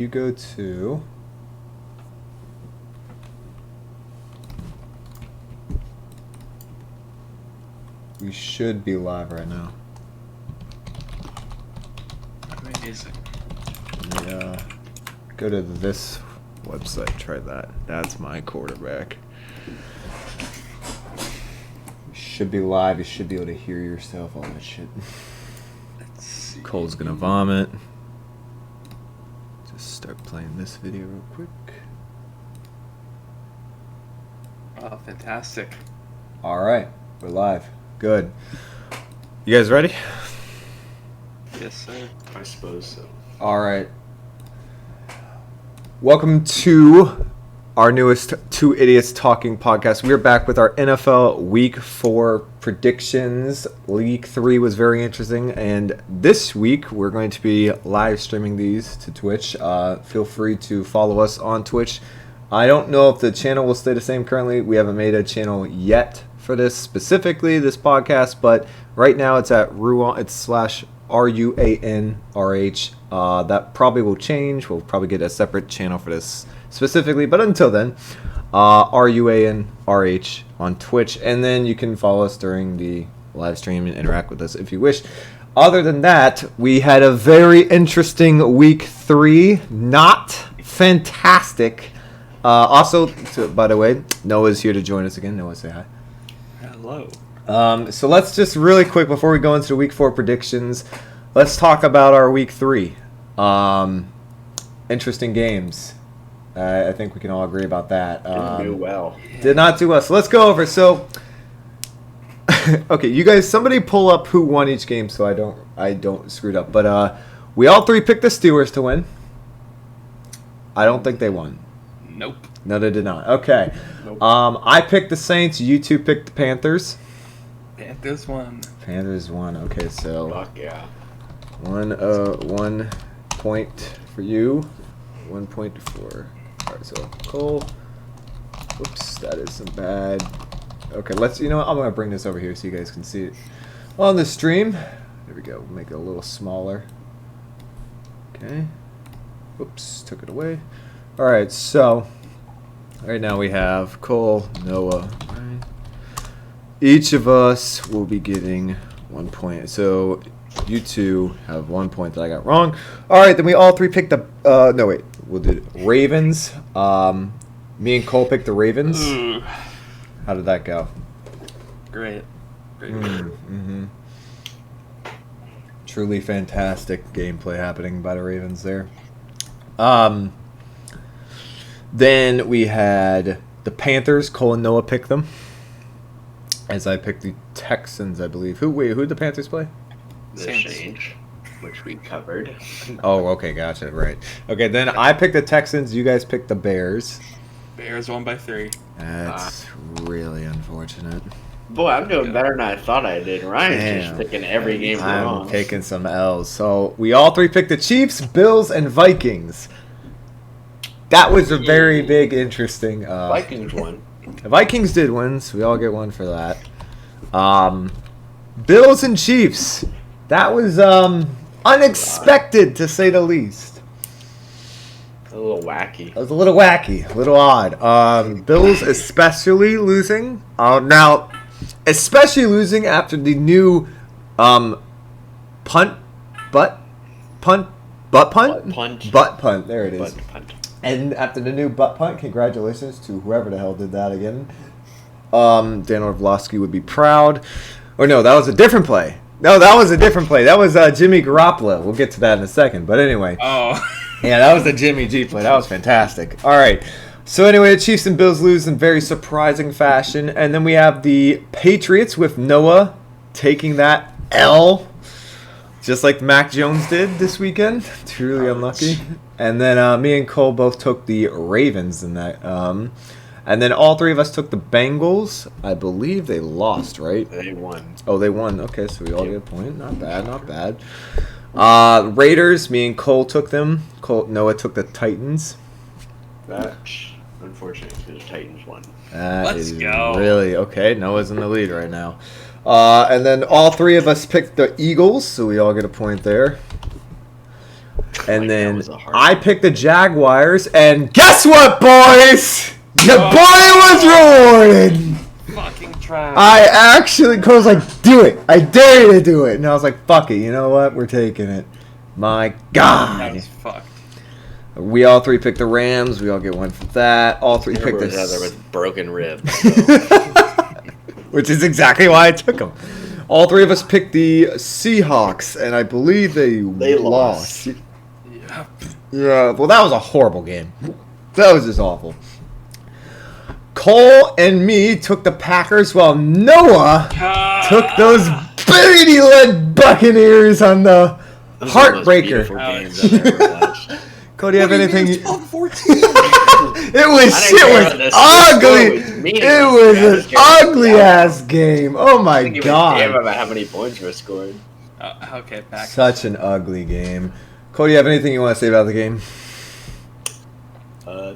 You go to we should be live right now. Amazing. Yeah. Go to this website. Try that. That's my quarterback. You should be live. You should be able to hear yourself. All that shit. Let's see. Cole's gonna vomit. Just start playing this video real quick. Oh, fantastic. All right, we're live. Good. You guys ready? Yes, sir. I suppose so. All right. Welcome to our newest Two Idiots Talking podcast. We're back with our NFL Week 4 predictions. Week 3 was very interesting, and this week we're going to be live streaming these to Twitch. Feel free to follow us on Twitch. I don't know if the channel will stay the same currently. We haven't made a channel yet for this specifically, this podcast, but right now it's at Ruan. It's /RUANRH. That probably will change. We'll probably get a separate channel for this specifically, but until then, RUANRH on Twitch, and then you can follow us during the live stream and interact with us if you wish. Other than that, we had a very interesting week 3. Not fantastic. Also, by the way, Noah's here to join us again. Noah, say hi. Hello. So let's just really quick, before we go into the week 4 predictions, let's talk about our week 3. Interesting games. I think we can all agree about that. Didn't do well. Did not do well. So let's go over. So, okay, you guys, somebody pull up who won each game so I don't screw it up. But we all 3 picked the Steelers to win. I don't think they won. Nope. No, they did not. Okay. Nope. I picked the Saints. You 2 picked the Panthers. Panthers won. Panthers won. Okay, so Fuck yeah. 1 point for you. 1 point for. All right, so Cole. Oops, that is some bad. Okay, let's. You know what? I'm gonna bring this over here so you guys can see it on the stream. There we go. Make it a little smaller. Okay. Oops, took it away. All right, so right now we have Cole, Noah, Ryan. Each of us will be getting 1 point. So you 2 have 1 point that I got wrong. All right, then we all 3 picked the. No, wait, we'll do Ravens. Me and Cole picked the Ravens. Ooh. How did that go? Great. Great. Mm-hmm. Truly fantastic gameplay happening by the Ravens there. Then we had the Panthers. Cole and Noah picked them. As I picked the Texans, I believe. Who did the Panthers play? The Saints. Saints, which we covered. Oh, okay, gotcha, right. Okay, then I picked the Texans. You guys picked the Bears. Bears won by 3. That's really unfortunate. Boy, I'm doing better than I thought I did. Ryan's Damn. just picking every game I'm wrong. taking some L's. So we all 3 picked the Chiefs, Bills, and Vikings. That was a very big, interesting. Vikings won. The Vikings did win, so we all get 1 for that. Bills and Chiefs. That was unexpected, to say the least. A little wacky. That was a little wacky, a little odd. Bills especially losing. Now, especially losing after the new butt punt. Butt punt. Butt punt. There it is. Butt punt. And after the new butt punt, congratulations to whoever the hell did that again. Dan Orlovsky would be proud. Or no, that was a different play. No, that was a different play. That was Jimmy Garoppolo. We'll get to that in a second. But anyway. Oh. Yeah, that was the Jimmy G play. That was fantastic. All right. So anyway, the Chiefs and Bills lose in very surprising fashion. And then we have the Patriots with Noah taking that L. Just like Mac Jones did this weekend. Truly unlucky. And then me and Cole both took the Ravens in that. And then all 3 of us took the Bengals. I believe they lost, right? They won. Oh, they won. Okay, so we all get a point. Not bad, not bad. Raiders, me and Cole took them. Noah took the Titans. That's unfortunate because the Titans won. Let's go. Really? Okay, Noah's in the lead right now. And then all 3 of us picked the Eagles, so we all get a point there. And Like, that then was a hard I one. picked the Jaguars, and guess what, boys? Your boy was rewarded. Fucking trash. I actually, Cole's like, do it. I dare you to do it. And I was like, fuck it. You know what? We're taking it. My That God. was fucked. We all three picked the Rams. We all get one for that. All three picked Remember was out there the... with broken ribs. Which is exactly why I took them. All three of us picked the Seahawks, and I believe they lost. Yeah. Yeah, well, that was a horrible game. That was just awful. Cole and me took the Packers, while Noah took those Brady-led Buccaneers on the Those are the most heartbreaker. beautiful games I've ever watched. Cole, do you have anything? It was I shit didn't was care what the ugly. score was meaningless. It was I an just cared about the ugly outcome. ass game. Oh my I didn't give a damn God. about how many points were scored. Okay, back. Such an ugly game. Cole, do you have anything you want to say about the game?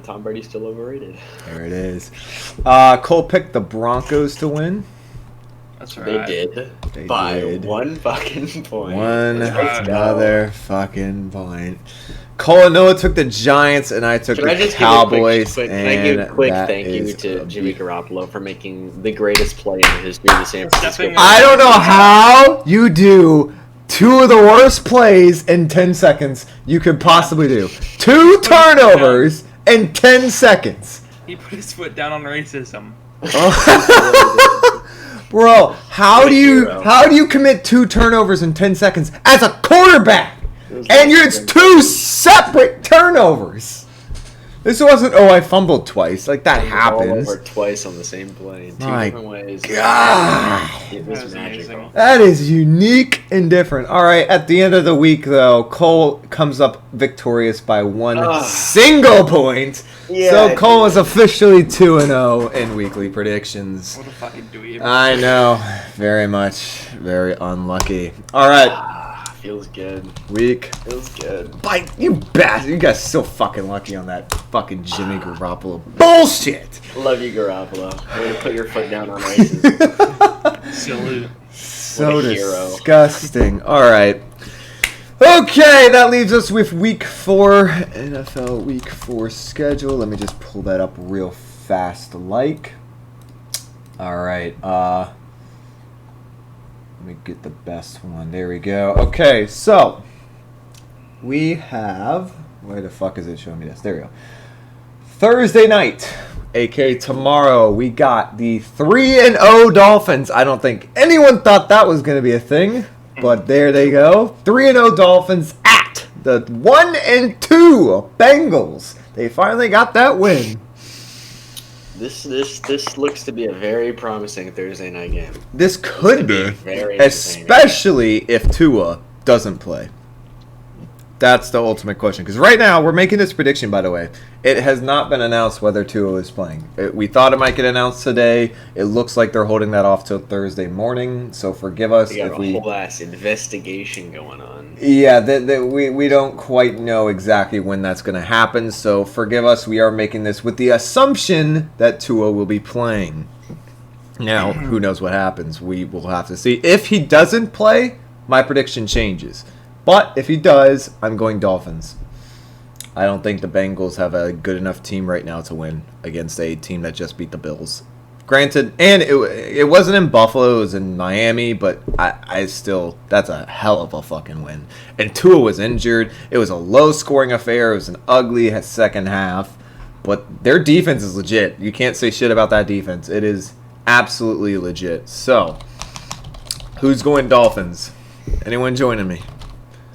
Tom Brady's still overrated. There it is. Cole picked the Broncos to win. That's They right. did. They By did. one fucking point. One Let's go. another fucking point. Cole and Noah took the Giants, and I took Can the I just Cowboys. give a quick, can I give a and quick that thank you is to a Jimmy beat. Garoppolo for making the greatest play in the history of the San Francisco? Stepping I don't know how you do two of the worst plays in 10 seconds you could possibly do. Two turnovers in 10 seconds. He put his foot down on racism. Bro, how What a do hero. you commit two turnovers in 10 seconds as a quarterback? was And like- it's two separate turnovers. This wasn't, oh, I fumbled twice. Like, that All happens. over twice on the same play in two My different ways. God. It That was was magical. amazing. That is unique and different. All right, at the end of the week, though, Cole comes up victorious by one Ah. single point. Yeah, So I Cole did. is officially 2-0 in weekly predictions. What a fucking dweeb. I know. Very much. Very unlucky. All right, Feels good. week. Feels good. Bite, you bastard. You guys so fucking lucky on that fucking Jimmy Garoppolo bullshit. Love you, Garoppolo. Way to put your foot down on racism. Salute. So What a hero. disgusting. All right. Okay, that leaves us with week 4, NFL week 4 schedule. Let me just pull that up real fast like. All right. Let me get the best one. There we go. Okay, so we have, where the fuck is it showing me this? There we go. Thursday night, aka tomorrow, we got the 3-0 Dolphins. I don't think anyone thought that was going to be a thing, but there they go. 3-0 Dolphins at the 1-2 Bengals. They finally got that win. This looks to be a very promising Thursday night game. This could be, Very entertaining. especially if Tua doesn't play. That's the ultimate question. Because right now, we're making this prediction, by the way. It has not been announced whether Tua is playing. We thought it might get announced today. It looks like they're holding that off till Thursday morning. So forgive us We got if a we... whole ass investigation going on. Yeah, we don't quite know exactly when that's going to happen. So forgive us. We are making this with the assumption that Tua will be playing. Now, who knows what happens? We will have to see. If he doesn't play, my prediction changes. But if he does, I'm going Dolphins. I don't think the Bengals have a good enough team right now to win against a team that just beat the Bills. Granted, and it wasn't in Buffalo, it was in Miami, but I still, that's a hell of a fucking win. And Tua was injured. It was a low-scoring affair. It was an ugly second half. But their defense is legit. You can't say shit about that defense. It is absolutely legit. So, who's going Dolphins? Anyone joining me?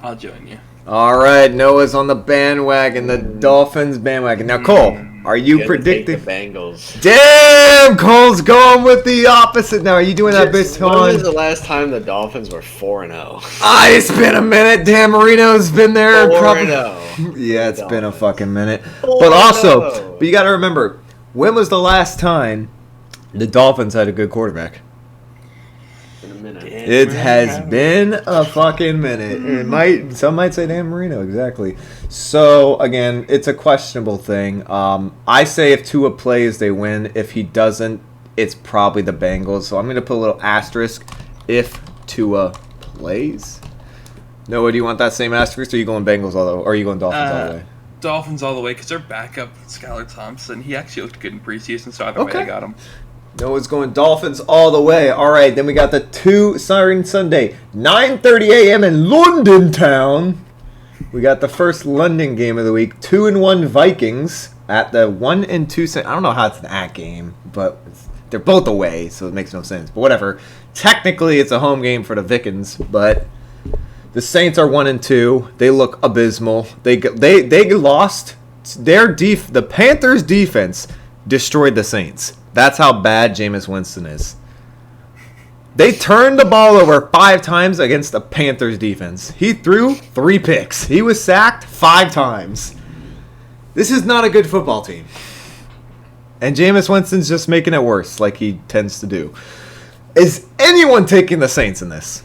I'll join you. All right, Noah's on the bandwagon, the Dolphins bandwagon. Now, Cole, are you Gonna predicting? take the Bengals. Damn, Cole's going with the opposite. Now, are you doing that based When was on? the last time the Dolphins were 4-0? It's been a minute. Dan Marino's been there. 4-0. Yeah, it's been a Dolphins. fucking minute. 4-0. But also, you got to remember, when was the last time the Dolphins had a good quarterback? In a minute. It has been a fucking minute. Some might say Dan Marino, exactly. So again, it's a questionable thing. I say if Tua plays, they win. If he doesn't, it's probably the Bengals. So I'm gonna put a little asterisk if Tua plays. Noah, do you want that same asterisk, or are you going Bengals all the way? Or are you going Dolphins all the way? Dolphins all the way because their backup, Skylar Thompson, he actually looked good in preseason, so either way I got him. Noah's going Dolphins all the way. All right, then we got the 2 Siren Sunday, 9:30 a.m. in London town. We got the first London game of the week, 2-1 Vikings at the 1-2. I don't know how it's an at game, but they're both away, so it makes no sense. But whatever. Technically, it's a home game for the Vikings, but the Saints are 1-2. They look abysmal. They lost. The Panthers' defense destroyed the Saints. That's how bad Jameis Winston is. They turned the ball over 5 times against the Panthers defense. He threw 3 picks. He was sacked 5 times. This is not a good football team. And Jameis Winston's just making it worse, like he tends to do. Is anyone taking the Saints in this?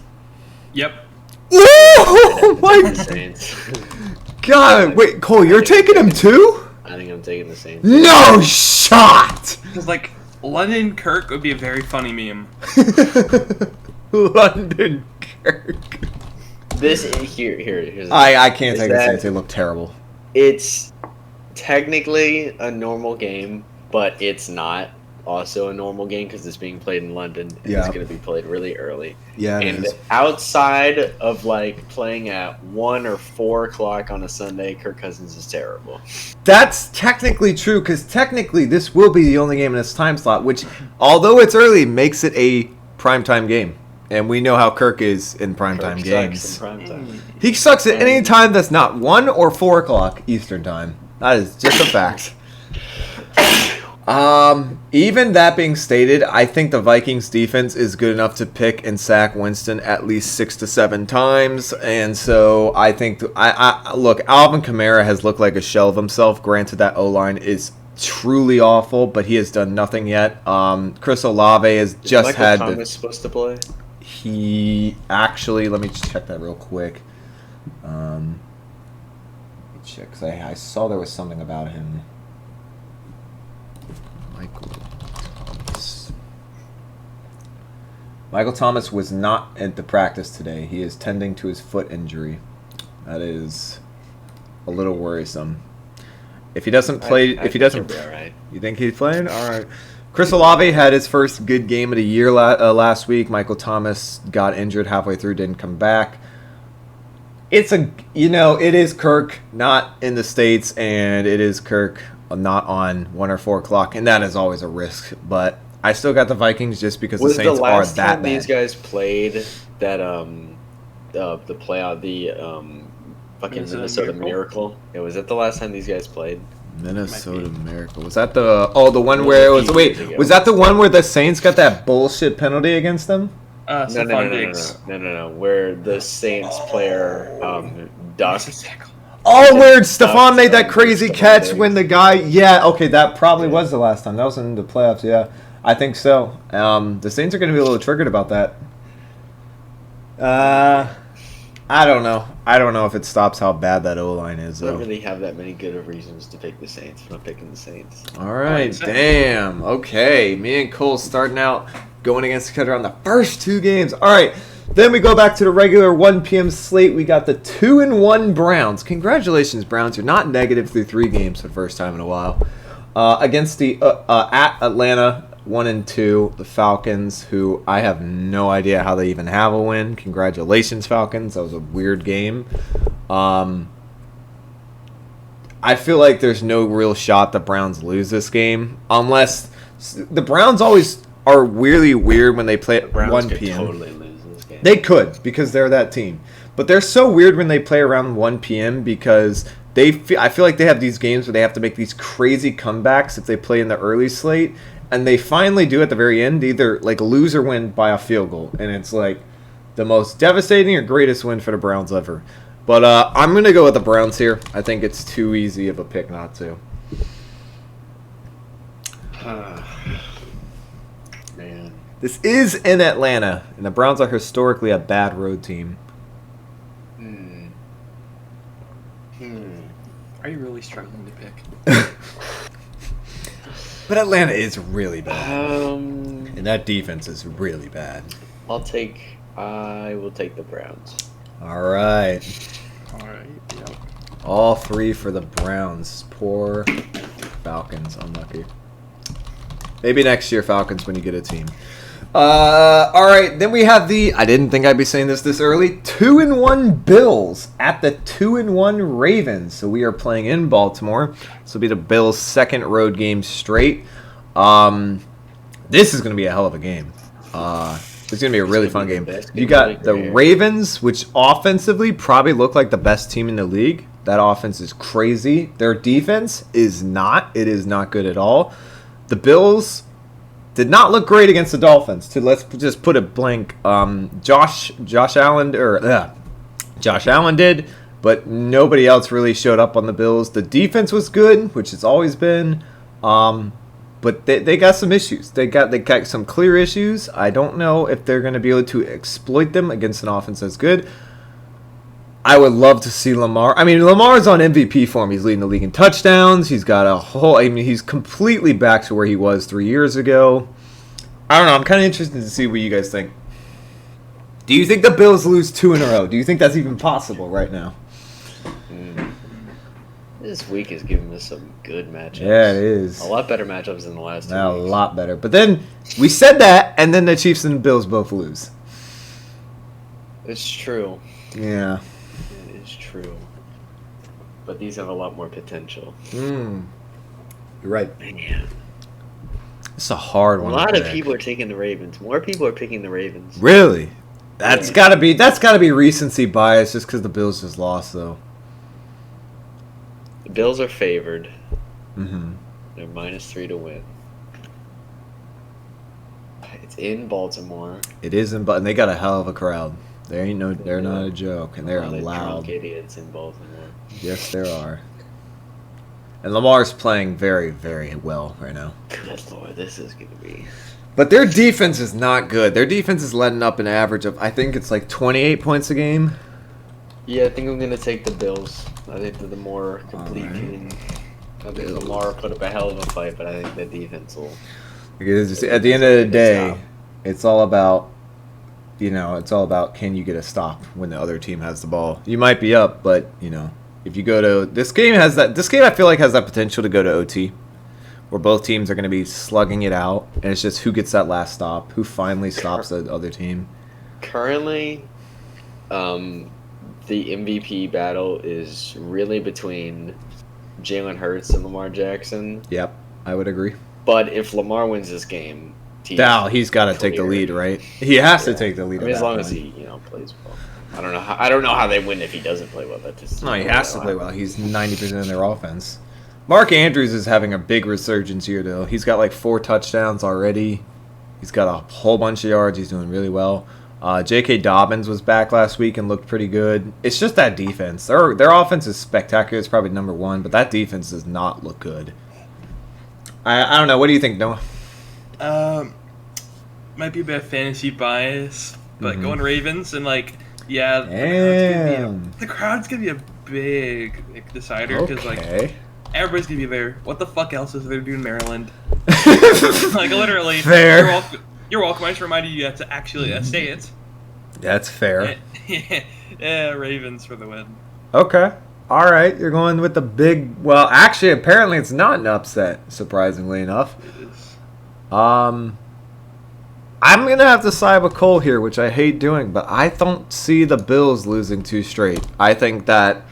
Yep. Oh my Saints. God. Wait, Cole, you're taking them too? I think I'm taking the Saints. No shot! Because, like, London Kirk would be a very funny meme. London Kirk. Here's I can't take the Saints. They look terrible. It's technically a normal game, but it's not also a normal game because it's being played in London and it's going to be played really early. Yeah, and outside of like playing at 1 or 4 o'clock on a Sunday, Kirk Cousins is terrible. That's technically true because technically this will be the only game in this time slot, which, although it's early, makes it a primetime game. And we know how Kirk is in primetime games. He sucks at any time that's not 1 or 4 o'clock Eastern time. That is just a fact. Even that being stated, I think the Vikings defense is good enough to pick and sack Winston at least 6 to 7 times, and so I think look, Alvin Kamara has looked like a shell of himself. Granted, that O-line is truly awful, but he has done nothing yet. Chris Olave has just had. Michael Thomas supposed to play? He actually, let me check that real quick. Let me check because I saw there was something about him. Michael Thomas was not at the practice today. He is tending to his foot injury. That is a little worrisome. If he doesn't play, be all right. You think he's playing? All right. Chris Olave had his first good game of the year last week. Michael Thomas got injured halfway through, didn't come back. It is Kirk not in the States, and it is Kirk not on 1 or 4 o'clock, and that is always a risk. But I still got the Vikings just because the Saints are that bad. These guys played that the playoff, the fucking Minnesota Miracle. Yeah, was that the last time these guys played? Miracle. Was that the one where it was? Wait, was that the one where the Saints got that bullshit penalty against them? No. Where the Saints player ducked. Oh, where Stephon made that crazy catch when the guy... Yeah, okay, that probably was the last time. That was in the playoffs, yeah. I think so. The Saints are going to be a little triggered about that. I don't know. I don't know if it stops how bad that O-line is, though. I don't really have that many good reasons to pick the Saints. I'm picking the Saints. All right, damn. Okay, me and Cole starting out going against each other on the first 2 games. All right. Then we go back to the regular 1 p.m. slate. We got the 2-1 Browns. Congratulations, Browns. You're not negative through 3 games for the first time in a while. Against the at Atlanta 1-2, the Falcons, who I have no idea how they even have a win. Congratulations, Falcons. That was a weird game. I feel like there's no real shot the Browns lose this game unless the Browns always are really weird when they play at 1 p.m. Totally lose. They could because they're that team. But they're so weird when they play around 1 p.m. because I feel like they have these games where they have to make these crazy comebacks if they play in the early slate. And they finally do at the very end, either like lose or win by a field goal. And it's like the most devastating or greatest win for the Browns ever. But I'm going to go with the Browns here. I think it's too easy of a pick not to. Man. This is in Atlanta, and the Browns are historically a bad road team. Are you really struggling to pick? But Atlanta is really bad. And that defense is really bad. I will take the Browns. All right. All right. Yep. All 3 for the Browns. Poor Falcons. Unlucky. Maybe next year, Falcons, when you get a team. All right, then we have I didn't think I'd be saying this early, 2-1 Bills at the 2-1 Ravens. So we are playing in Baltimore. This will be the Bills' second road game straight. This is going to be a hell of a game. It's going to be a really fun game. You got the Ravens, which offensively probably look like the best team in the league. That offense is crazy. Their defense is not. It is not good at all. The Bills did not look great against the Dolphins. Let's just put it blank. Josh Allen did, but nobody else really showed up on the Bills. The defense was good, which it's always been, but they got some issues. They got some clear issues. I don't know if they're going to be able to exploit them against an offense that's good. I would love to see Lamar. I mean, Lamar's on MVP form. He's leading the league in touchdowns. He's got he's completely back to where he was 3 years ago. I don't know. I'm kind of interested to see what you guys think. Do you think the Bills lose 2 in a row? Do you think that's even possible right now? This week is giving us some good matchups. Yeah, it is. A lot better matchups than the last 2 weeks. A lot better. But then we said that, and then the Chiefs and the Bills both lose. It's true. Yeah. It is true. But these have a lot more potential. You're right. Man. It's a hard one. A lot of people are taking the Ravens. More people are picking the Ravens. Really? That's gotta be recency bias just because the Bills just lost, though. The Bills are favored. Mm-hmm. They're -3 to win. It's in Baltimore. It isn't, but they got a hell of a crowd. They're not a joke, and they're All the loud. drunk idiots in Baltimore. Yes, there are. And Lamar's playing very, very well right now. Good lord, this is gonna be. But their defense is not good. Their defense is letting up an average of, I think it's like 28 points a game. Yeah, I think I'm gonna take the Bills. I think they're the more complete Alright. team. I think Lamar put up a hell of a fight, but I think the defense will. Because at the end of the day, it's all about, can you get a stop when the other team has the ball. You might be up, but if you go to this game I feel like has that potential to go to OT, where both teams are going to be slugging it out, and it's just who gets that last stop, who finally stops the other team. Currently, the MVP battle is really between Jalen Hurts and Lamar Jackson. Yep, I would agree. But if Lamar wins this game, he's got to take the lead, right? He has to take the lead. I mean, as long as he, plays well. I don't know how they win if he doesn't play well. He has to play well. He's 90% of their offense. Mark Andrews is having a big resurgence here, though. He's got like 4 touchdowns already. He's got a whole bunch of yards. He's doing really well. J.K. Dobbins was back last week and looked pretty good. It's just that defense. Their offense is spectacular. It's probably number 1, but that defense does not look good. I don't know. What do you think, Noah? Might be a bit of fantasy bias, but going Ravens and the crowd's gonna be a big decider because everybody's gonna be there. What the fuck else is there to do in Maryland? Literally. Fair. You're welcome. I just reminded you to actually say it. That's fair. Yeah, Ravens for the win. Okay. All right. You're going with the big. Well, actually, apparently it's not an upset. Surprisingly enough. It is. I'm gonna have to side with Cole here, which I hate doing, but I don't see the Bills losing 2 straight. I think that.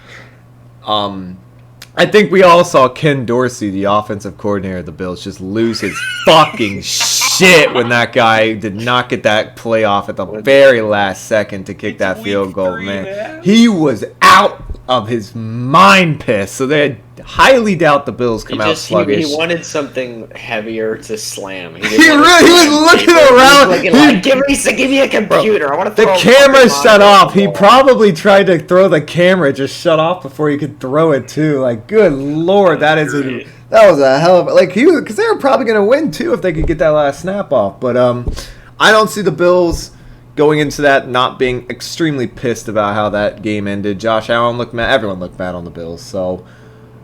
I think we all saw Ken Dorsey, the offensive coordinator of the Bills, just lose his fucking shit when that guy did not get that play off at the very last second to kick that field goal, man. He was out of his mind pissed. So they highly doubt the Bills come out sluggish. He wanted something heavier to slam. He was looking around. Give me a computer. I want to throw the camera shut off. He probably tried to throw the camera. It just shut off before he could throw it too. Like, good lord, that was a hell of because they were probably gonna win too if they could get that last snap off. But I don't see the Bills going into that not being extremely pissed about how that game ended. Josh Allen looked mad. Everyone looked mad on the Bills. So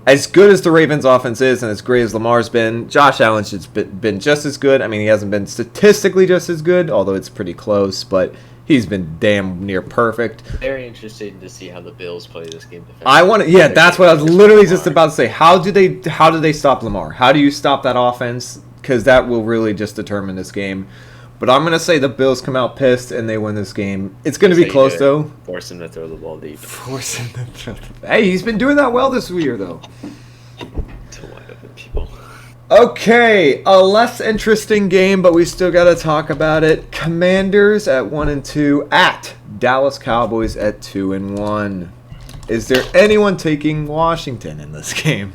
as good as the Ravens offense is and as great as Lamar's been, Josh Allen's been just as good. I mean, he hasn't been statistically just as good, although it's pretty close. But He's been damn near perfect. Very interested to see how the Bills play this game. I want to. Yeah, that's what I was literally just about to say. How do they stop Lamar? How do you stop that offense? Because that will really just determine this game. But I'm going to say the Bills come out pissed and they win this game. It's going to be close, though. Force him to throw the ball deep. Hey, he's been doing that well this year, though. To wide open people. Okay, a less interesting game, but we still got to talk about it. Commanders at 1-2 at Dallas Cowboys at 2-1. Is there anyone taking Washington in this game?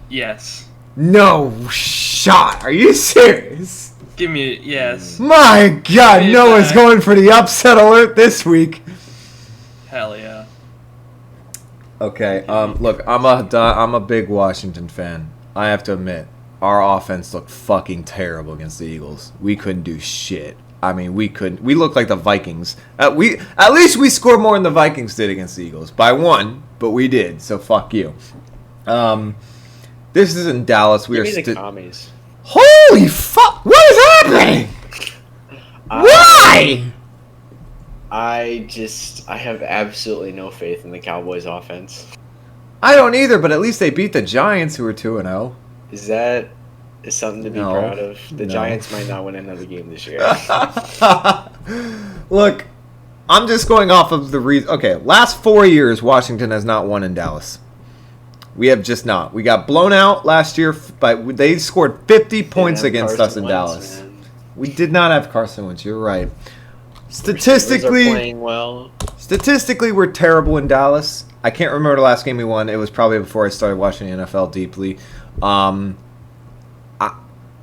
Yes. No shot. Are you serious? Give me yes. My God, Noah's going for the upset alert this week. Hell yeah. Okay, look, I'm a big Washington fan. I have to admit, our offense looked fucking terrible against the Eagles. We couldn't do shit. I mean, we couldn't. We looked like the Vikings. At least we scored more than the Vikings did against the Eagles by 1, but we did. So fuck you. This is in Dallas. We Give are me the commies. Holy fuck! What is happening? Why? I have absolutely no faith in the Cowboys offense. I don't either, but at least they beat the Giants, who are 2-0. Is something to be proud of. The Giants might not win another game this year. Look, I'm just going off of the reason. Okay, last 4 years, Washington has not won in Dallas. We have just not. We got blown out last year, but they scored 50 points against us in Dallas. Man. We did not have Carson Wentz. You're right. Statistically, playing well. Statistically, we're terrible in Dallas. I can't remember the last game we won. It was probably before I started watching the NFL deeply.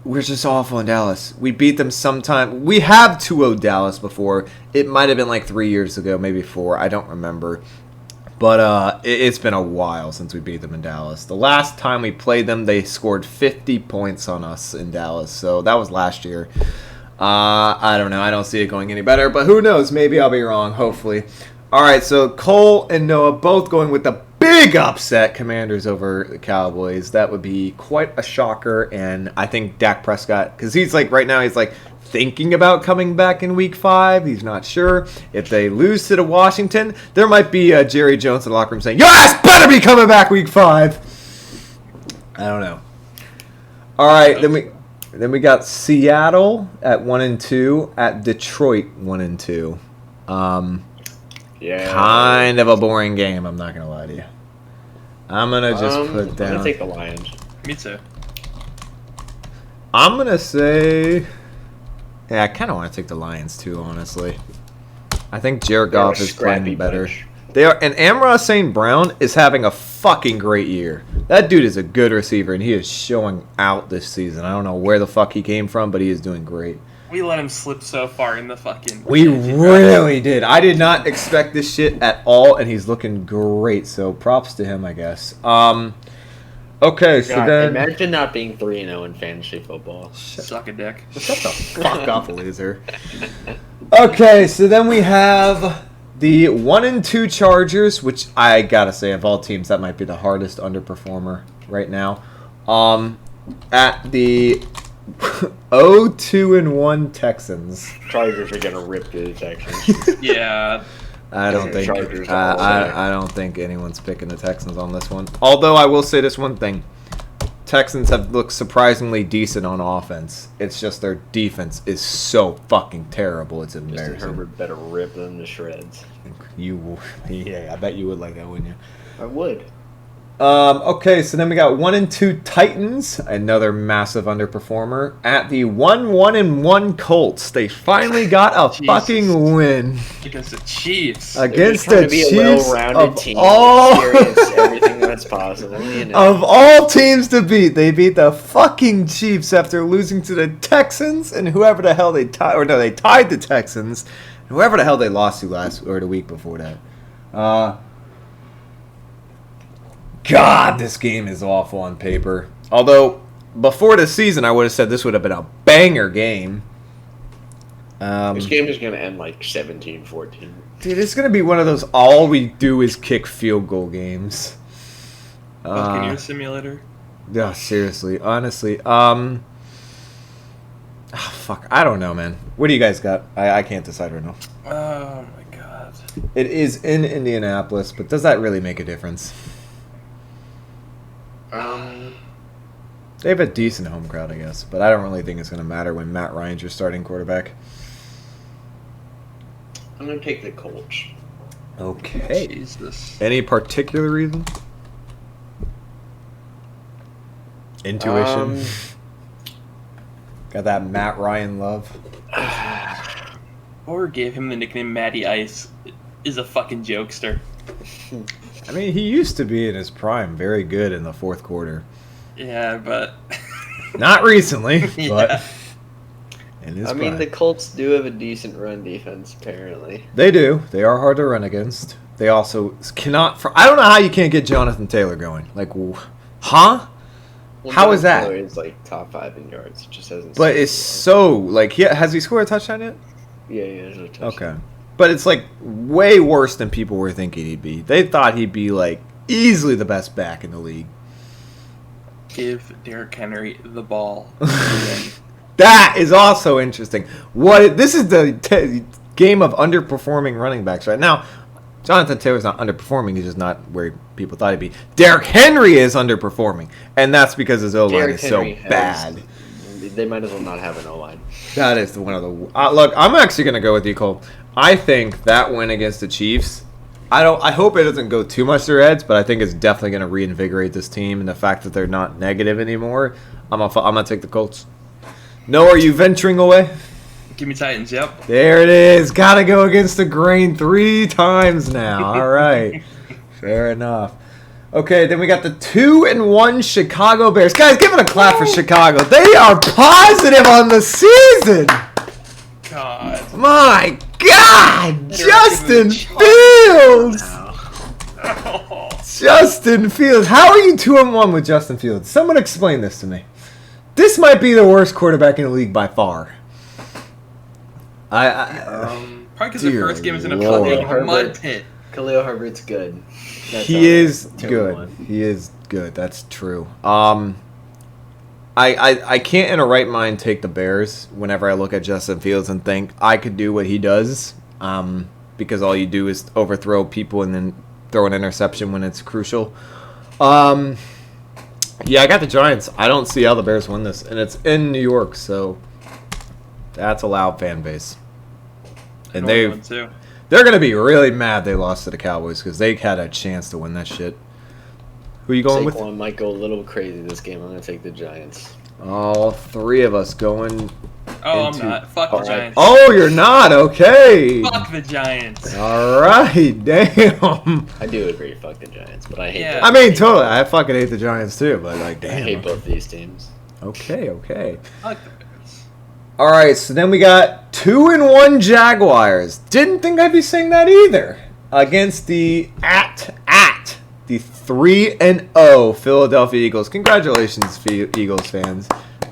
We're just awful in Dallas. We beat them sometime. We have 2-0 Dallas before. It might have been like 3 years ago, maybe 4. I don't remember. But it's been a while since we beat them in Dallas. The last time we played them, they scored 50 points on us in Dallas. So that was last year. I don't know. I don't see it going any better. But who knows? Maybe I'll be wrong, hopefully. All right, so Cole and Noah both going with the big upset, Commanders over the Cowboys. That would be quite a shocker. And I think Dak Prescott, because he's like, right now, he's like, thinking about coming back in Week 5. He's not sure. If they lose to the Washington, there might be Jerry Jones in the locker room saying, "Your ass better be coming back Week 5." I don't know. All right, then we got Seattle at 1-2 at Detroit 1-2. Yeah. Kind of a boring game. I'm not gonna lie to you. I'm gonna just put down. I'm gonna take the Lions. Me too. I'm gonna say. Yeah, I kind of want to take the Lions, too, honestly. I think Jared Goff is playing better. Bunch. They are, and Amon-Ra St. Brown is having a fucking great year. That dude is a good receiver, and he is showing out this season. I don't know where the fuck he came from, but he is doing great. We let him slip so far in the fucking... We really did. I did not expect this shit at all, and he's looking great, so props to him, I guess. Okay, so then... Imagine not being 3-0 in fantasy football. Suck a dick. Shut the fuck up, loser. Okay, so then we have the 1-2 Chargers, which I gotta say, of all teams, that might be the hardest underperformer right now. At the 0-2-1 Texans. Chargers are gonna rip through the Texans. Yeah. I don't think anyone's picking the Texans on this one. Although I will say this one thing. Texans have looked surprisingly decent on offense. It's just their defense is so fucking terrible. It's embarrassing. Justin Herbert better rip them to shreds. Yeah, I bet you would like that, wouldn't you? I would. Okay, so then we got 1-2 Titans, another massive underperformer. At the 1-1 Colts, they finally got a fucking win against the Chiefs. Against the Chiefs, a well-rounded team, experience everything that's possible. You know. Of all teams to beat, they beat the fucking Chiefs after losing to the Texans and whoever the hell they tied. Or no, they tied the Texans. Whoever the hell they lost to the week before that. God, this game is awful on paper. Although, before the season, I would have said this would have been a banger game. This game is going to end like 17-14. Dude, it's going to be one of those all we do is kick field goal games. Buccaneer Simulator? Yeah, seriously. Honestly. Oh, fuck. I don't know, man. What do you guys got? I can't decide right now. Oh my god. It is in Indianapolis, but does that really make a difference? They have a decent home crowd, I guess, but I don't really think it's going to matter when Matt Ryan's your starting quarterback. I'm going to take the Colts. Okay. Jesus. Any particular reason? Intuition? Got that Matt Ryan love? Or gave him the nickname Matty Ice is a fucking jokester. I mean, he used to be in his prime very good in the fourth quarter. Yeah, but... Not recently, Yeah. but... In his I mean, prime. the Colts do have a decent run defense, apparently. They do. They are hard to run against. They also cannot... I don't know how you can't get Jonathan Taylor going. Like, huh? Well, How is that? Taylor is like top 5 in yards. It just hasn't. But it's so... Like, has he scored a touchdown yet? Yeah, there's no touchdown. Okay. But it's, like, way worse than people were thinking he'd be. They thought he'd be, like, easily the best back in the league. Give Derrick Henry the ball. That is also interesting. This is the game of underperforming running backs right now. Jonathan Taylor's not underperforming. He's just not where people thought he'd be. Derrick Henry is underperforming, and that's because his O-line is so bad. They might as well not have an O-line. That is one of the... look, I'm actually going to go with you, Cole. I think that win against the Chiefs... I hope it doesn't go too much to their heads, but I think it's definitely going to reinvigorate this team, and the fact that they're not negative anymore, I'm gonna take the Colts. No, are you venturing away? Give me Titans, yep. There it is. Gotta go against the grain 3 times now. All right. Fair enough. Okay, then we got the 2-1 Chicago Bears. Guys, give it a clap for Chicago. They are positive on the season. God. My God. Justin Fields. Oh. Justin Fields. How are you 2-1 with Justin Fields? Someone explain this to me. This might be the worst quarterback in the league by far. Probably because the first game is in a Lord. fucking mud pit. Khalil Herbert's good. He is good. He is good. That's true. I can't in a right mind take the Bears whenever I look at Justin Fields and think I could do what he does. Because all you do is overthrow people and then throw an interception when it's crucial. Yeah, I got the Giants. I don't see how the Bears win this, and it's in New York, so that's a loud fan base. And they're gonna be really mad they lost to the Cowboys because they had a chance to win that shit. Who are you going with? Saquon might go a little crazy this game. I'm gonna take the Giants. All 3 of us going. I'm not. Fuck the Giants. Oh, you're not? Okay. Fuck the Giants. All right. Damn. I do agree. Fuck the Giants, but I hate. Yeah. I mean, totally. I fucking hate the Giants too, but like, damn. I hate both these teams. Okay. I like the Bears. All right. So then we got 2-1 Jaguars. Didn't think I'd be saying that either. Against the the 3-0 Philadelphia Eagles. Congratulations, Eagles fans.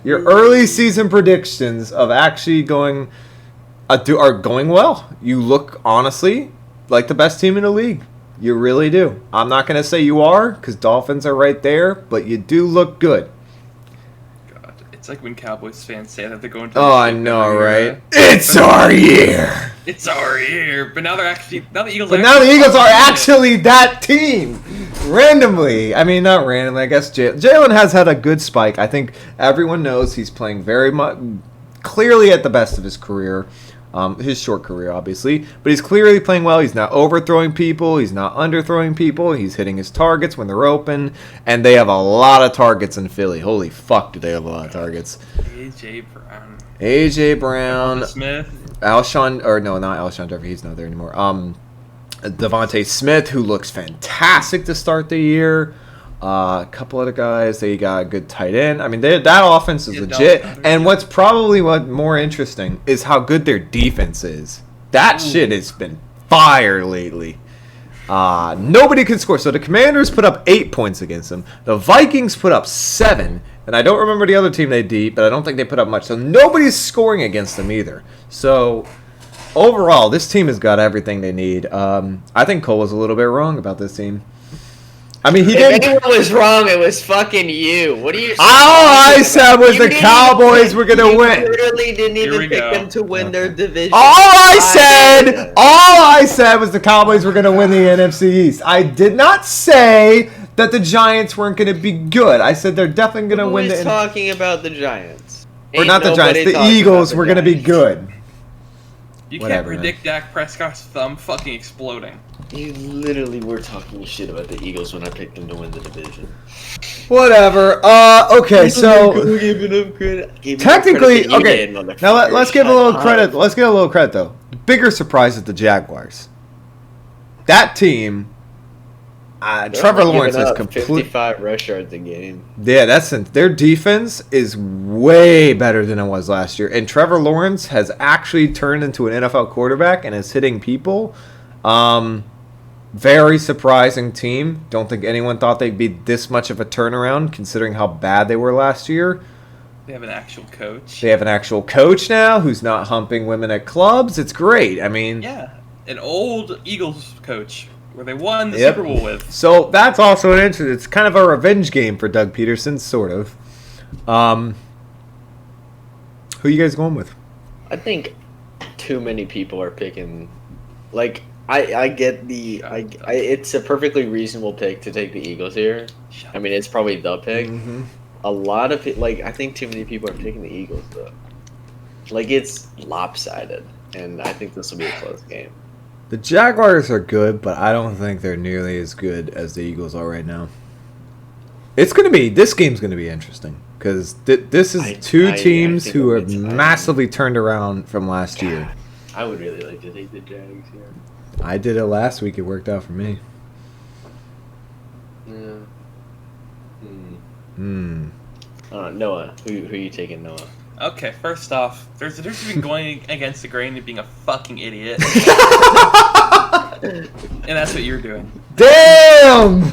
Your early season predictions of actually going are going well. You look, honestly, like the best team in the league. You really do. I'm not going to say you are, because Dolphins are right there, but you do look good. God, it's like when Cowboys fans say that they're going to. Oh, I know, right? It's our year. It's our year, but now they're actually the Eagles. But now the Eagles are actually that team. Randomly, I mean, not randomly. I guess Jalen has had a good spike. I think everyone knows he's playing very much, clearly at the best of his career, his short career, obviously. But he's clearly playing well. He's not overthrowing people. He's not underthrowing people. He's hitting his targets when they're open, and they have a lot of targets in Philly. Holy fuck, do they have a lot of targets? AJ Brown, Smith, not Alshon Jeffrey. He's not there anymore. Devontae Smith, who looks fantastic to start the year. A couple other guys. They got a good tight end. I mean, that offense is legit. And what's probably more interesting is how good their defense is. That shit has been fire lately. Nobody can score. So the Commanders put up 8 points against them. The Vikings put up 7. And I don't remember the other team they beat, but I don't think they put up much. So nobody's scoring against them either. So overall, this team has got everything they need. I think Cole was a little bit wrong about this team. I mean, he If didn't. anyone was wrong, it was fucking you. What are you? All I said was You the didn't Cowboys were gonna you win. literally didn't Here even we pick go. them to win their division. All I did. said was the Cowboys were gonna win the NFC East. I did not say that the Giants weren't gonna be good. I said they're definitely gonna win Who's the. talking about the Giants? Or Ain't not the Giants. nobody The talking Eagles about the were gonna be Giants. good. You Whatever, can't predict Dak Prescott's thumb fucking exploding. You literally were talking shit about the Eagles when I picked them to win the division. Whatever. Okay, so technically, okay. Now let's give a little credit. Let's give a little credit though. Bigger surprise is the Jaguars. That team. Trevor Lawrence is completely 55 rush yards a game. Yeah, their defense is way better than it was last year, and Trevor Lawrence has actually turned into an NFL quarterback and is hitting people. Very surprising team. Don't think anyone thought they'd be this much of a turnaround, considering how bad they were last year. They have an actual coach. They have an actual coach now who's not humping women at clubs. It's great. I mean, yeah, an old Eagles coach. Where they won the Super Bowl with. So that's also an interesting. It's kind of a revenge game for Doug Peterson, sort of. Who you guys going with? I think too many people are picking. Like I get the. It's a perfectly reasonable pick to take the Eagles here. I mean, it's probably the pick. Mm-hmm. A lot of it, I think too many people are picking the Eagles though. Like it's lopsided, and I think this will be a close game. The Jaguars are good, but I don't think they're nearly as good as the Eagles are right now. This game's going to be interesting because this is two teams who have massively turned around from last year. I would really like to take the Jags here. I did it last week. It worked out for me. Yeah. Noah, who are you taking, Noah? Okay, first off, there's a difference between going against the grain and being a fucking idiot. And that's what you're doing. Damn!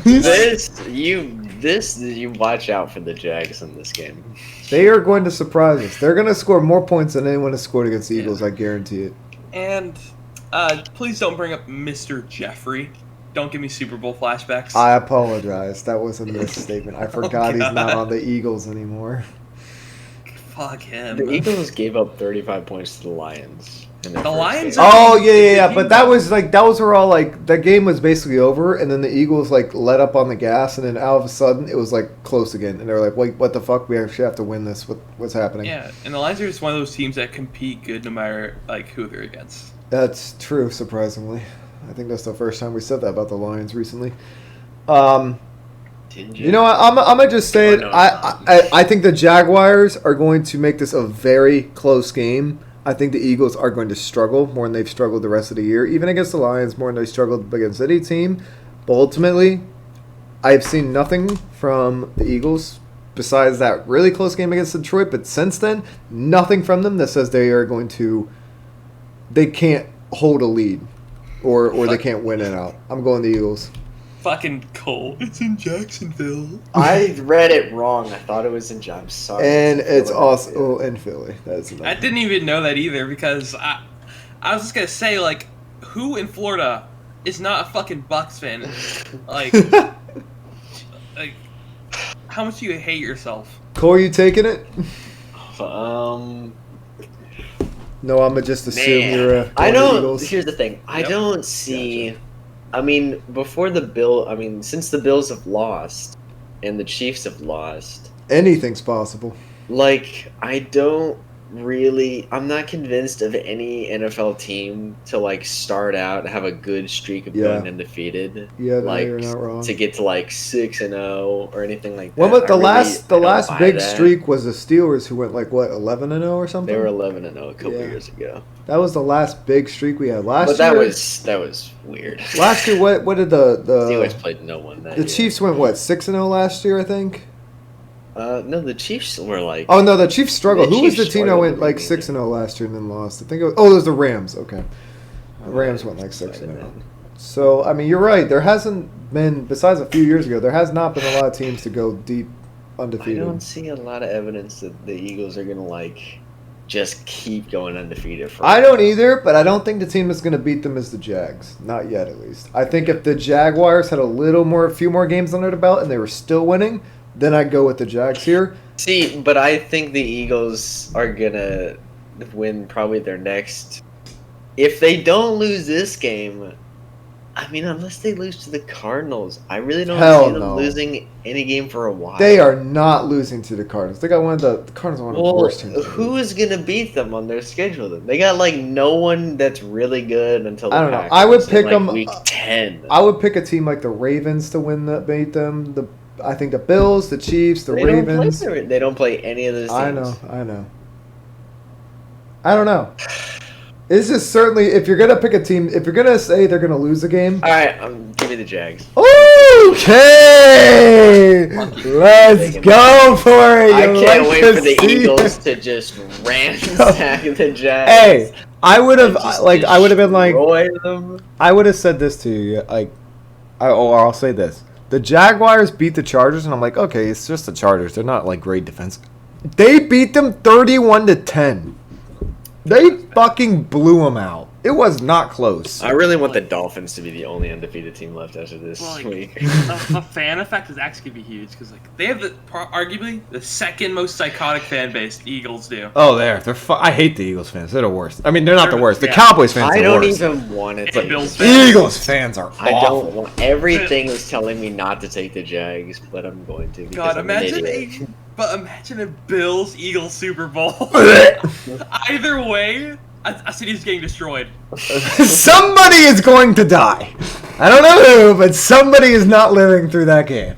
You watch out for the Jags in this game. They are going to surprise us. They're going to score more points than anyone has scored against the Eagles, I guarantee it. And please don't bring up Mr. Jeffrey. Don't give me Super Bowl flashbacks. I apologize. That was a misstatement. I forgot he's not on the Eagles anymore. Fuck him. The Eagles gave up 35 points to the Lions. The Lions? Oh, yeah. But those were all that game was basically over, and then the Eagles let up on the gas, and then all of a sudden it was close again, and they were like, "Wait, what the fuck? We actually have to win this. What's happening?" Yeah, and the Lions are just one of those teams that compete good no matter who they're against. That's true. Surprisingly, I think that's the first time we said that about the Lions recently. You know what? I'm gonna just say it. I think the Jaguars are going to make this a very close game. I think the Eagles are going to struggle more than they've struggled the rest of the year, even against the Lions more than they struggled against any team. But ultimately, I've seen nothing from the Eagles besides that really close game against Detroit. But since then, nothing from them that says they can't hold a lead or they can't win it out. I'm going the Eagles. Fucking Cole. It's in Jacksonville. I read it wrong. I thought it was in I'm sorry. And it's also in Philly. I didn't even know that either because I was just gonna say who in Florida is not a fucking Bucks fan? How much do you hate yourself? Cole, you taking it? No, I'm gonna just assume you're a. I don't. Eagles. Here's the thing. I don't see. Gotcha. I mean, since the Bills have lost and the Chiefs have lost, anything's possible. I'm not convinced of any NFL team to start out and have a good streak of going undefeated. Yeah, no, you're not wrong. To get to 6-0 or anything like that. Well, but the last big streak was the Steelers, who went 11-0 or something. They were 11-0 a couple years ago. That was the last big streak we had last year. But that was weird. Last year, what did the Steelers played no one that year. The Chiefs went 6-0 last year, I think. No, the Chiefs were Oh no, the Chiefs struggled. Who was the team that went 6-0 last year and then lost? I think it was the Rams. Okay, the Rams went 6-0. So I mean, you're right. There hasn't been, besides a few years ago, there has not been a lot of teams to go deep undefeated. I don't see a lot of evidence that the Eagles are gonna just keep going undefeated. I don't either, but I don't think the team that's going to beat them is the Jags. Not yet, at least. I think if the Jaguars had a few more games under their belt and they were still winning, then I'd go with the Jags here. See, but I think the Eagles are going to win probably their next. If they don't lose this game, I mean, unless they lose to the Cardinals, I really don't see them losing any game for a while. They are not losing to the Cardinals. They got the Cardinals are one of the worst teams. Who is going to beat them on their schedule then? They got like no one that's really good until the I don't know. Packers I would pick like them week 10. I would pick a team like the Ravens to beat them. I think the Bills, the Chiefs, the Ravens. They don't play any of those teams. I know. I don't know. This is certainly, if you're gonna pick a team, if you're gonna say they're gonna lose a game. All right, give me the Jags. Okay, let's go for it. I can't wait for the Eagles to just ransack the Jags. Hey, I would have been like, them. I would have said this to you, like, I'll say this: the Jaguars beat the Chargers, and I'm like, okay, it's just the Chargers. They're not like great defense. They beat them 31-10. They fucking blew them out. It was not close. I really want the Dolphins to be the only undefeated team left after this week. The fan effect is actually going to be huge because they have arguably the second most psychotic fan base the Eagles do. Oh, they're I hate the Eagles fans. They're the worst. I mean, they're not the worst. The Cowboys fans are the worst. I don't even want to take Bills the fans. Eagles fans are awful. I don't want. Everything is telling me not to take the Jags, but I'm going to. God, imagine a Bills-Eagles Super Bowl. Either way, a city's getting destroyed. Somebody is going to die. I don't know who, but somebody is not living through that game.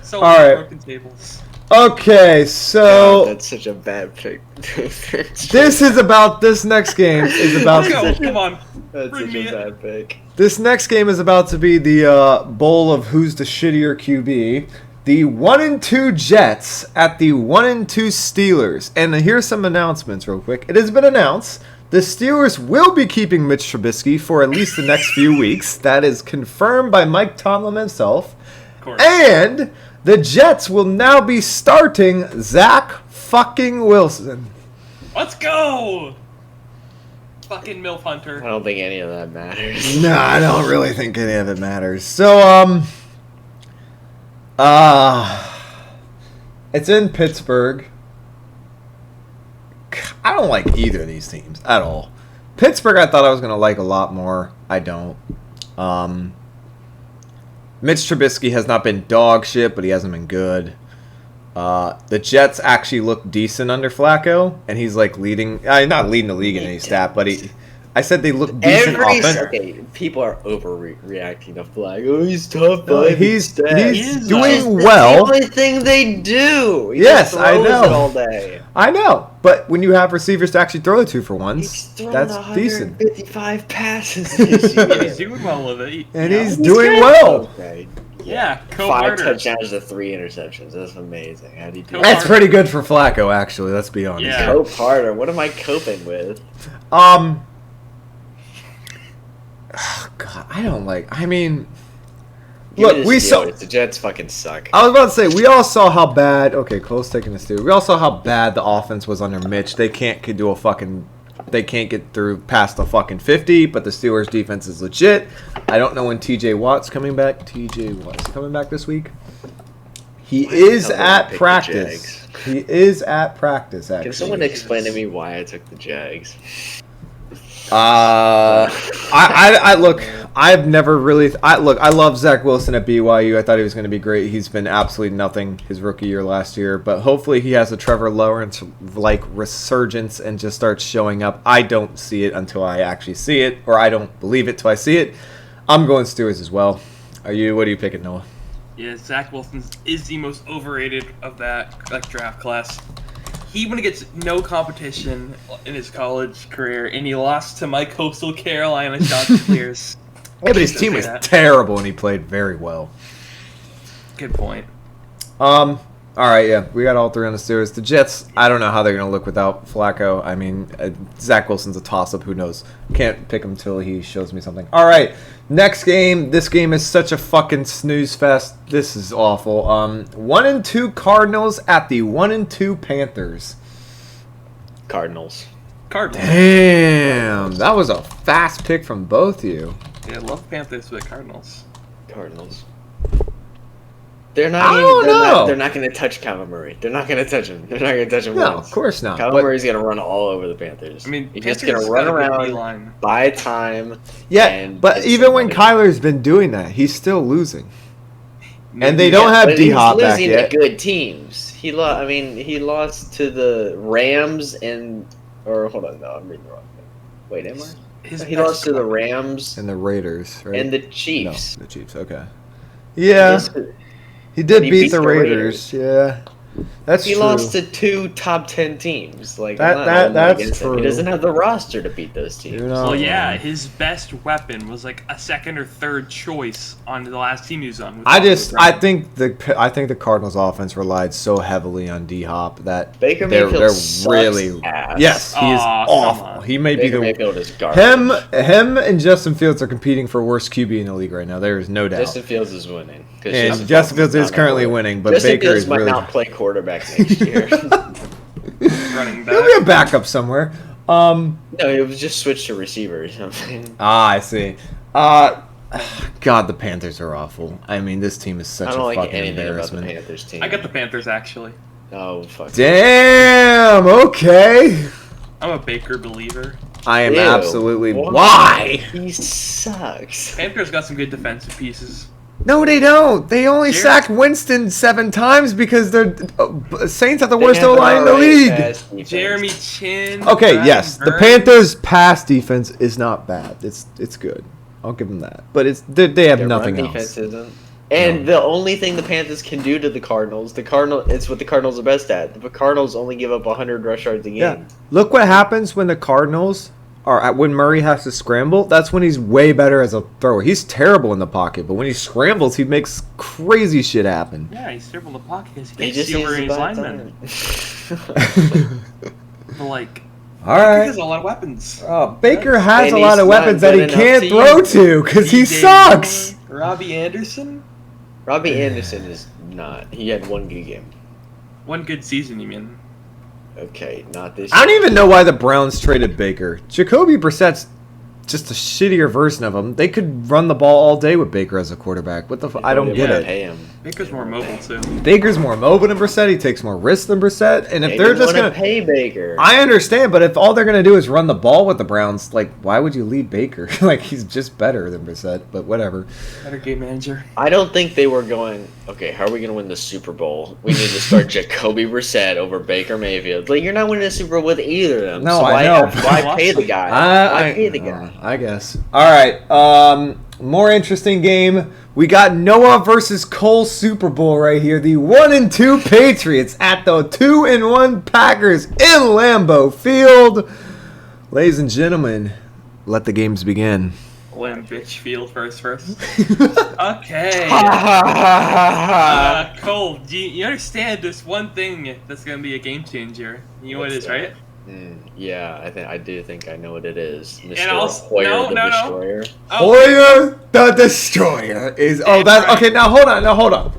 So all right. Broken tables. Okay, so God, that's such a bad pick. This next game is about. Let's go. Come on. That's such a bad pick. This next game is about to be the bowl of who's the shittier QB. The 1-2 Jets at the 1-2 Steelers. And here's some announcements real quick. It has been announced the Steelers will be keeping Mitch Trubisky for at least the next few weeks. That is confirmed by Mike Tomlin himself. Of course. And the Jets will now be starting Zach fucking Wilson. Let's go! Fucking MILF Hunter. I don't think any of that matters. No, I don't really think any of it matters. So, it's in Pittsburgh. I don't like either of these teams at all. Pittsburgh I thought I was going to like a lot more. I don't. Mitch Trubisky has not been dog shit, but he hasn't been good. The Jets actually look decent under Flacco, and he's like not leading the league in any stat, but I said they look decent offensively. People are overreacting to Flacco. He's tough. He's doing well. That's the only thing they do. Yes, I know. All day. I know, but when you have receivers to actually throw the to for ones, that's decent. 155 passes this year. He's doing well with it. He's doing well. Okay. Yeah, 5 touchdowns to 3 interceptions. That's amazing. How do you do that? That's pretty good for Flacco, actually. Let's be honest. Yeah. Cope harder. What am I coping with? Oh, God, I don't like. I mean, look, we saw the Jets fucking suck. I was about to say we all saw how bad. Okay, close taking the Steelers. We all saw how bad the offense was under Mitch. They can't do a fucking. They can't get through past the fucking 50. But the Steelers defense is legit. I don't know when T.J. Watt's coming back. T.J. Watt's coming back this week. He is at practice. He is at practice. Actually, can someone explain to me why I took the Jags? I look. I've never really. I love Zach Wilson at BYU. I thought he was going to be great. He's been absolutely nothing his rookie year last year. But hopefully he has a Trevor Lawrence like resurgence and just starts showing up. I don't see it until I actually see it, or I don't believe it till I see it. I'm going Steelers as well. What are you picking, Noah? Yeah, Zach Wilson is the most overrated of that draft class. He even gets no competition in his college career, and he lost to my Coastal Carolina Chanticleers. Yeah, but his team was terrible, and he played very well. Good point. All right, yeah, we got all three on the Steelers. The Jets, I don't know how they're going to look without Flacco. I mean, Zach Wilson's a toss-up. Who knows? Can't pick him until he shows me something. All right, next game. This game is such a fucking snooze fest. This is awful. 1-2 Cardinals at the 1-2 Panthers. Cardinals. Cardinals. Damn, that was a fast pick from both of you. Yeah, I love Panthers with Cardinals. Cardinals. They're not. I don't know. They're not going to touch Kyler Murray. They're not going to touch him. They're not going to touch him. No, once. of course not. Kyler But, Murray's going to run all over the Panthers. I mean, he's Panthers just going to run got a good around, D-line. buy time. yeah, and but hit even when somebody. Kyler's been doing that, he's still losing. And they don't Yeah, have but D-Hop he's back losing yet. to good teams. He lost to the Rams or hold on, no, I'm reading the wrong thing. Wait, am I? He lost to the Rams And the Raiders, right? and the Chiefs. No, the Chiefs, okay. Yeah, he did He beat beat the the Raiders. Yeah, that's He true. lost to 2 top 10 teams. Like That- I'm not that- holding that's against him. true. He doesn't have the roster to beat those teams. You know. Well, yeah, his best weapon was like a second or third choice on the last team he was on. I think the Cardinals' offense relied so heavily on D-Hop that Baker they're Mayfield sucks really ass. yes, he is Aw, come awful. on. He may Baker be Mayfield is garbage. him and Justin Fields are competing for worst QB in the league right now. There is no doubt. Justin Fields is winning. 'cause And Justin Fields is not currently a quarterback. winning, but Justin Baker Fields is might really not play quarterback next year. running he'll be a back. backup somewhere. No, he was just switched to receiver or something. I see. God, the Panthers are awful. I mean, this team is such I don't a like fucking anything about the embarrassment. Panthers team. I got the Panthers actually. Oh fuck. Damn. Okay. I'm a Baker believer. I am Ew. absolutely. Why? Why? He sucks. Panthers got some good defensive pieces. No, they don't. They only Jerry- sacked Winston 7 times because their Saints have the They worst have an O-line in the alright league. pass defense. Jeremy Chin. Okay, Brian yes, the Burns. Panthers' pass defense is not bad. It's good. I'll give them that. But they have Their nothing run else. defense isn't. And the only thing the Panthers can do to the Cardinals, it's what the Cardinals are best at. The Cardinals only give up 100 rush yards a game. Yeah. Look what happens when the Cardinals when Murray has to scramble. That's when he's way better as a thrower. He's terrible in the pocket, but when he scrambles, he makes crazy shit happen. Yeah, he's terrible in the pocket because he He can't just see needs over to his buy linemen. time. But like, All he right. has a lot of weapons. Baker has And a lot he's of not weapons that good he enough can't to throw use to because he DJ sucks. Moore, Robbie Anderson. Robbie Anderson is not. He had one good game. One good season, you mean? Okay, not this. I don't even know why the Browns traded Baker. Jacoby Brissett's just a shittier version of him. They could run the ball all day with Baker as a quarterback. What the I don't get it. Pay him. Baker's more mobile too. Baker's more mobile than Brissett. He takes more risks than Brissett. And if They they're didn't just wanna gonna pay Baker. I understand, but if all they're gonna do is run the ball with the Browns, like why would you leave Baker? Like he's just better than Brissett, but whatever. Better game manager. I don't think they were going. Okay, how are we going to win the Super Bowl? We need to start Jacoby Brissett over Baker Mayfield. Like you're not winning a Super Bowl with either of them. No, so I why, know. Why pay the guy? Why pay the guy? I guess. All right. More interesting game. We got Noah versus Cole Super Bowl right here. The 1-2 Patriots at the 2-1 Packers in Lambeau Field. Ladies and gentlemen, let the games begin. Lamb bitch field first. Ha Okay. ha ha ha. Cole, do you understand this one thing that's gonna be a game changer? You know what it is, right? Yeah, I do think I know what it is. Mr. And I'll- Hoyer no, the no, no. Destroyer. Hoyer the Destroyer is. Oh, that's right. okay. Now hold on.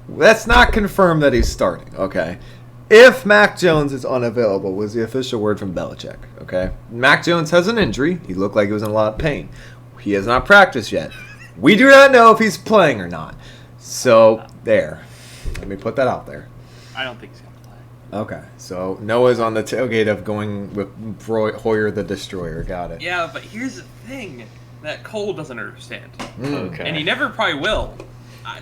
Let's not confirm that he's starting. Okay. If Mac Jones is unavailable, was the official word from Belichick. Okay. Mac Jones has an injury. He looked like he was in a lot of pain. He has not practiced yet. We do not know if he's playing or not. So there. Let me put that out there. I don't think he's gonna play. Okay. So Noah's on the tailgate of going with Hoyer the Destroyer. Got it. Yeah, but here's the thing that Cole doesn't understand, Okay. and he never probably will.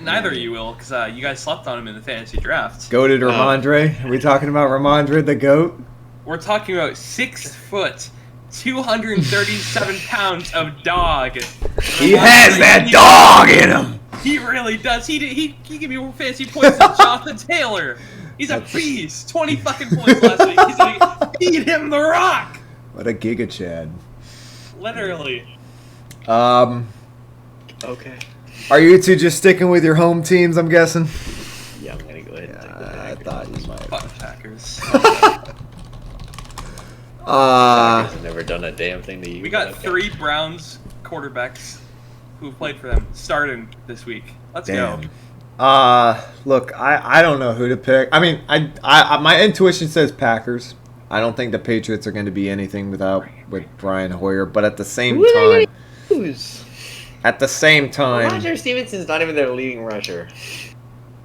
Neither of you will, because you guys slept on him in the fantasy draft. Goated Ramondre. Are we talking about Ramondre the GOAT? We're talking about 6 foot, 237 pounds of dog. He has that dog in him. He really does. He gave me more fantasy points than Jonathan Taylor. He's a beast. 20 fucking points last week. He's gonna feed him the rock. What a giga Chad. Literally. Okay. Are you two just sticking with your home teams? I'm guessing. Yeah, I'm gonna go ahead and take the I Packers. thought you might. Fuck Packers. Packers have never done a damn thing to you. We got Okay. 3 Browns quarterbacks who played for them starting this week. Let's go. Look, I don't know who to pick. I mean, I my intuition says Packers. I don't think the Patriots are going to be anything with Brian Hoyer. But at the same Who are they time, gonna lose? at the same time, Roger Stevenson's not even their leading rusher.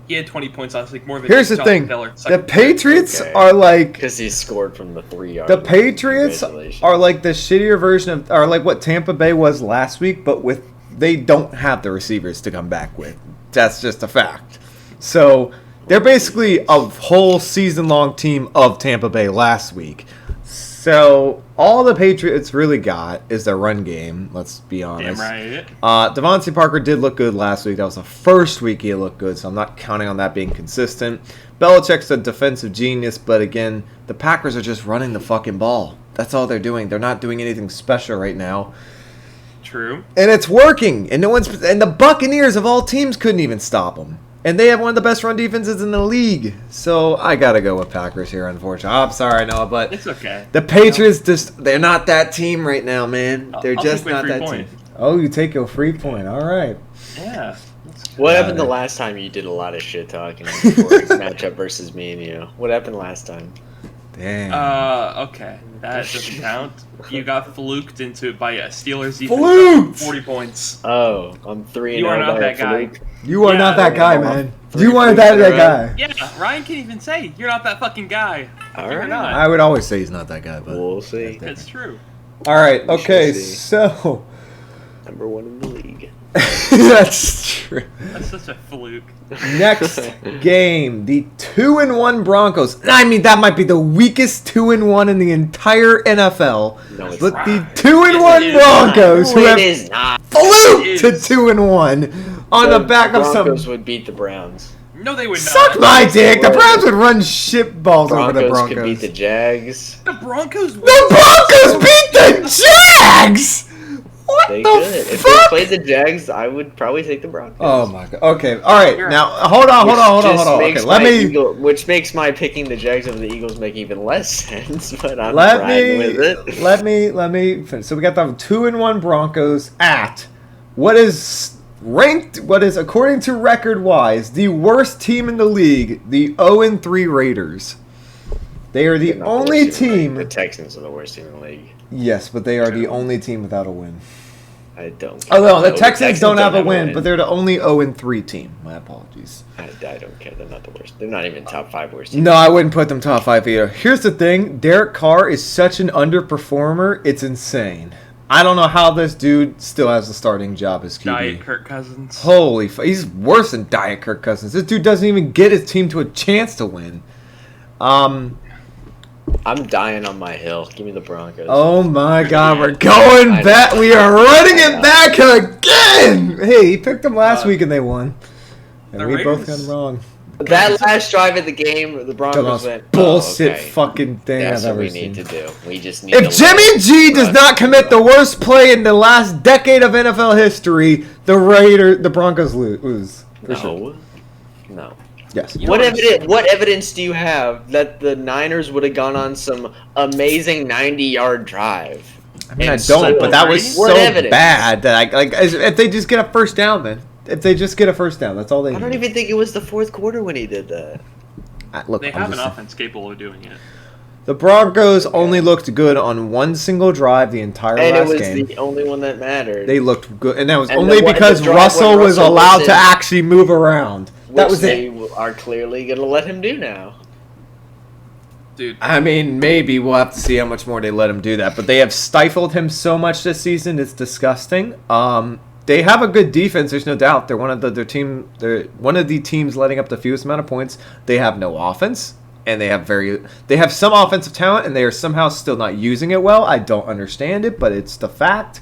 He had 20 points last week, more than here's the Jonathan thing: Taylor, the second. Patriots Okay. are like Because he scored from the 3-yard the line. Patriots Congratulations. are like the shittier version of, or like what Tampa Bay was last week, but with they don't have the receivers to come back with. That's just a fact. So they're basically a whole season-long team of Tampa Bay last week. So all the Patriots really got is their run game. Let's be honest. Damn right. Devontae Parker did look good last week. That was the first week he looked good, so I'm not counting on that being consistent. Belichick's a defensive genius, but again, the Packers are just running the fucking ball. That's all they're doing. They're not doing anything special right now. True. And it's working. And and the Buccaneers of all teams couldn't even stop them. And they have one of the best run defenses in the league. So I gotta go with Packers here, unfortunately. I'm sorry, Noah, but It's okay. the Patriots they're not that team right now, man. They're I'll just take my not free that point. team. Oh, you take your free point. All right. Yeah. What happened the it. last time you did a lot of shit talking before a matchup versus me and you? What happened last time? Damn. Okay. That doesn't count. You got fluked into by a Steelers defense. Fluked! 40 points. Oh, I'm 3-0 You are not by that a guy. fluke. You are Yeah, not that guy, I'm man. three You are flukes that in a row. guy. Yeah, Ryan can't even say you're not that fucking guy. All You're right. not. I would always say he's not that guy, but We'll see. It's true. all right. We shall Okay, see. so Number 1 in the league. that's true. That's such a fluke. Next game, the 2-1 Broncos. I mean, that might be the weakest 2-1 in the entire NFL. No, it's But not. the Yes, 2-1 it is. Broncos, who No, have it is not. fluked It to is. 2-1 on the back of Broncos some. would beat the Browns. No, they would not. Suck my dick. The Browns would run shit balls over the Broncos could beat Broncos. the Jags. The Broncos. The Broncos beat the Jags. What They the could. If they fuck? played the Jags, I would probably take the Broncos. Oh my god. Okay. All right. You're- Now hold on. Okay. Which makes my picking the Jags over the Eagles make even less sense. But I'm Let riding with it. let me finish. So we got the 2-1 Broncos at what is according to record wise the worst team in the league, the 0-3 Raiders. They are the They're not the only worst team in the team. league. The Texans are the worst team in the league. Yes, but they are the only team without a win. I don't. Oh no, the No, Texans don't have a win, but they're the only 0-3 team. My apologies. I don't care. They're not the worst. They're not even top 5 worst teams. No, I wouldn't put them top 5 either. Here's the thing: Derek Carr is such an underperformer. It's insane. I don't know how this dude still has a starting job as QB. Diet Kirk Cousins. Holy he's worse than Diet Kirk Cousins. This dude doesn't even get his team to a chance to win. I'm dying on my hill. Give me the Broncos. Oh my god, we're going I know. back. We are running I it know. back again. Hey, he picked them last week and they won. And the we both got Raiders- them wrong. That last drive of the game, the The Broncos most went. bullshit "Oh, okay. fucking thing That's I've what ever we seen. need to do. We just need. If to Jimmy let G does Russ not commit the go. worst play in the last decade of NFL history, the Broncos lose. For sure. No. Yes. You know What what evidence? What evidence do you have that the Niners would have gone on some amazing 90-yard drive? I mean, I And don't, so- but that was What so evidence? bad that if they just get a first down, then if they just get a first down, that's all they I need. don't even think it was the fourth quarter when he did that. Look, They I'm have an just- offense capable of doing it. The Broncos only looked good on one single drive the entire And it last was game. the only one that mattered. They looked good, and that was And only the one- because the drive Russell when was Russell allowed was to in- actually move around. That which was they it. are clearly going to let him do now. Dude, I mean, maybe we'll have to see how much more they let him do that. But they have stifled him so much this season; it's disgusting. They have a good defense. There's no doubt. They're one of They're one of the teams letting up the fewest amount of points. They have no offense, and they have some offensive talent, and they are somehow still not using it well. I don't understand it, but it's the fact.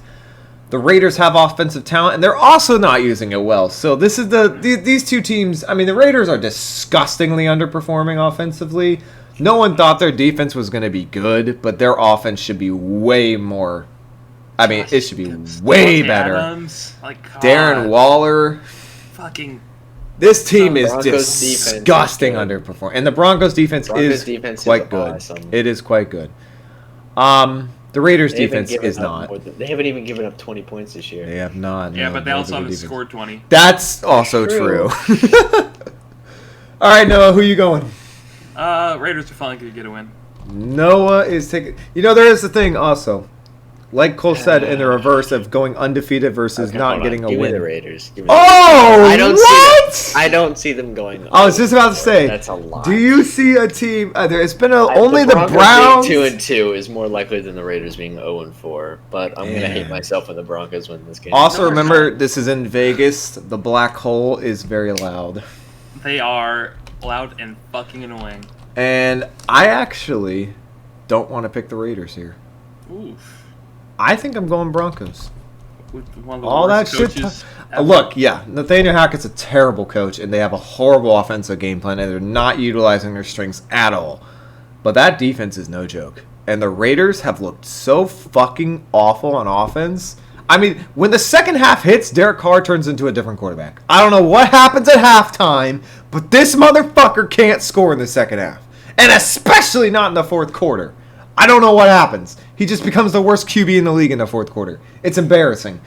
The Raiders have offensive talent, and they're also not using it well. So this is these two teams. I mean, the Raiders are disgustingly underperforming offensively. No one thought their defense was going to be good, but their offense should be way more. I mean, it should be way Devontae better. Adams, like, God, Darren Waller. fucking. This team is Broncos defense is disgusting good. underperforming, and the Broncos defense Broncos is defense is quite good. awesome. It is quite good. The Raiders They haven't defense given is up not. more than- they haven't even given up 20 points this year. They have not. Yeah, no, but they have also a good haven't defense. scored 20. That's also true. True. All right, Noah, who you going? Raiders are finally going to get a win. Noah is taking. You know, there is the thing also. Like Cole said, in the reverse of going undefeated versus not getting a Give win. me the Raiders. Give me Oh, I don't what? see them. I don't see them going. I was just about to 0-4. say. That's a lot. Do you see a team? It's been only the Broncos Browns. being 2-2 is more likely than the Raiders being 0-4. But I'm gonna hate myself when the Broncos win this game. Also, remember, this is in Vegas. The black hole is very loud. They are loud and fucking annoying. And I actually don't want to pick the Raiders here. Oof. I think I'm going Broncos. With one of the All that worst shit. coaches ever. Look, yeah, Nathaniel Hackett's a terrible coach, and they have a horrible offensive game plan, and they're not utilizing their strengths at all. But that defense is no joke. And the Raiders have looked so fucking awful on offense. I mean, when the second half hits, Derek Carr turns into a different quarterback. I don't know what happens at halftime, but this motherfucker can't score in the second half. And especially not in the fourth quarter. I don't know what happens. He just becomes the worst QB in the league in the fourth quarter. It's embarrassing.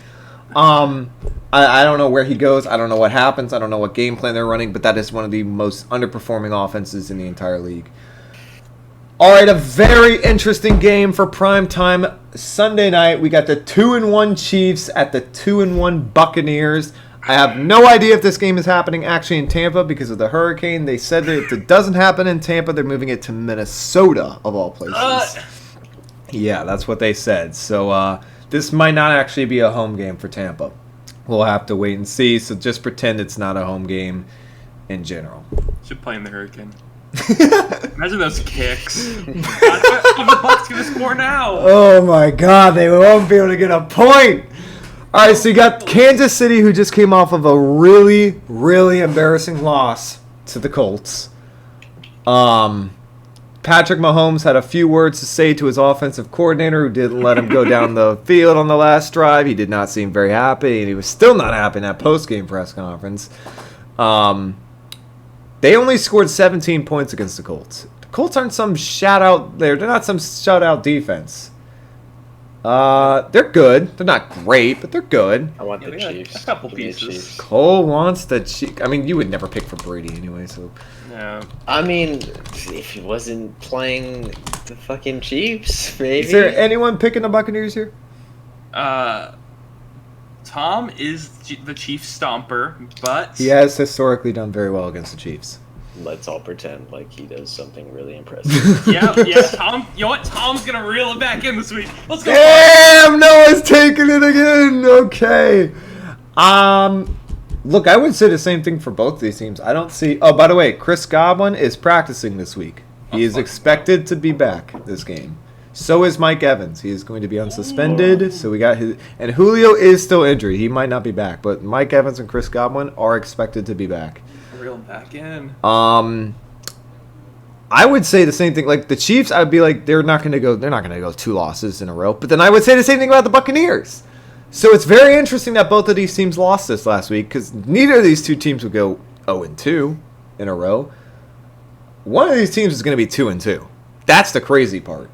I don't know where he goes. I don't know what happens. I don't know what game plan they're running, but that is one of the most underperforming offenses in the entire league. All right, a very interesting game for prime time Sunday night. We got the 2-1 Chiefs at the 2-1 Buccaneers. I have no idea if this game is happening actually in Tampa because of the hurricane. They said that if it doesn't happen in Tampa, they're moving it to Minnesota, of all places. Yeah, that's what they said. So this might not actually be a home game for Tampa. We'll have to wait and see. So just pretend it's not a home game in general. Should play in the hurricane. Imagine those kicks. The Bucks gonna score now. Oh my God, they won't be able to get a point. All right, so you got Kansas City, who just came off of a really, really embarrassing loss to the Colts. Patrick Mahomes had a few words to say to his offensive coordinator, who didn't let him go down the field on the last drive. He did not seem very happy, and he was still not happy in that post-game press conference. They only scored 17 points against the Colts. The Colts aren't some shout-out there. They're not some shout-out defense. They're good. They're not great, but they're good. I want the Chiefs. A couple Give me the pieces. Chiefs. Cole wants the Chiefs. I mean, you would never pick for Brady anyway, so. Yeah. I mean, if he wasn't playing the fucking Chiefs, maybe. Is there anyone picking the Buccaneers here? Tom is the Chief stomper, but He has historically done very well against the Chiefs. Let's all pretend like he does something really impressive. yeah, Tom. You know what? Tom's gonna reel it back in this week. Let's go. Damn, Noah's taking it again. Okay. Look, I would say the same thing for both these teams. I don't see. Oh, by the way, Chris Godwin is practicing this week. He is expected to be back this game. So is Mike Evans. He is going to be unsuspended. So we got his, and Julio is still injured. He might not be back, but Mike Evans and Chris Godwin are expected to be back. Reel him back in. I would say the same thing. Like the Chiefs, I'd be like, they're not going to go 2 losses in a row. But then I would say the same thing about the Buccaneers. So it's very interesting that both of these teams lost this last week because neither of these two teams would go 0-2 in a row. One of these teams is going to be 2-2. That's the crazy part.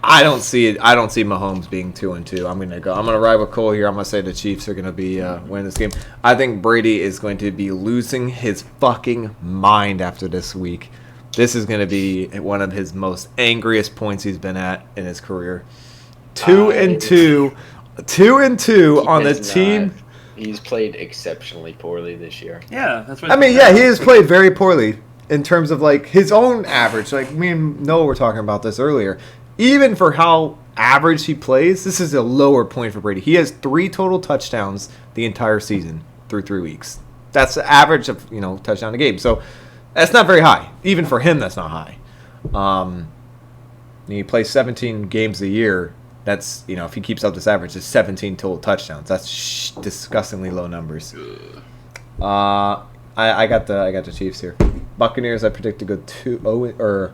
I don't see it. I don't see Mahomes being 2-2. I'm gonna ride with Cole here. I'm gonna say the Chiefs are gonna be winning this game. I think Brady is going to be losing his fucking mind after this week. This is gonna be one of his most angriest points he's been at in his career. 2-2 on the team. He's played exceptionally poorly this year. Yeah, that's what. I mean, yeah, he has played very poorly in terms of like his own average. Like me and Noah were talking about this earlier. Even for how average he plays, this is a lower point for Brady. He has 3 total touchdowns the entire season through 3 weeks. That's the average of touchdown a game. So that's not very high. Even for him, that's not high. He plays 17 games a year. That's if he keeps up this average, it's 17 total touchdowns. That's disgustingly low numbers. I got the Chiefs here. Buccaneers, I predict to go 2-2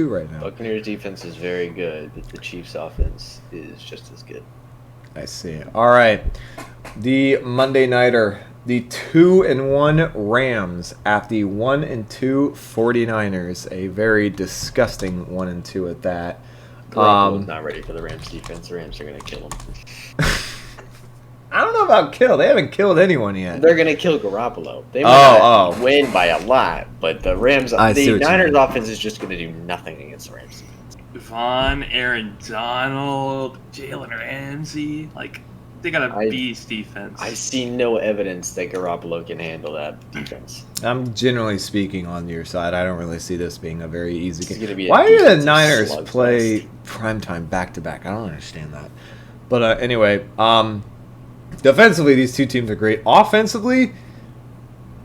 right now. Buccaneers defense is very good, but the Chiefs offense is just as good. I see. All right. The Monday Nighter, the 2-1 Rams at the 1-2 49ers. A very disgusting 1-2 at that. Garoppolo's not ready for the Rams defense. The Rams are going to kill him. I don't know about kill? They haven't killed anyone yet. They're gonna kill Garoppolo. They might not Oh. win by a lot, but the Rams, I see the what you Niners mean. offense is just gonna do nothing against the Rams. Vaughn, Aaron Donald, Jalen Ramsey. Like, they got a beast defense. I see no evidence that Garoppolo can handle that defense. I'm generally speaking on your side. I don't really see this being a very easy It's game. gonna be a Why do the defensive Niners slugfest. play primetime back-to-back? I don't understand that. But anyway, defensively, these two teams are great. Offensively,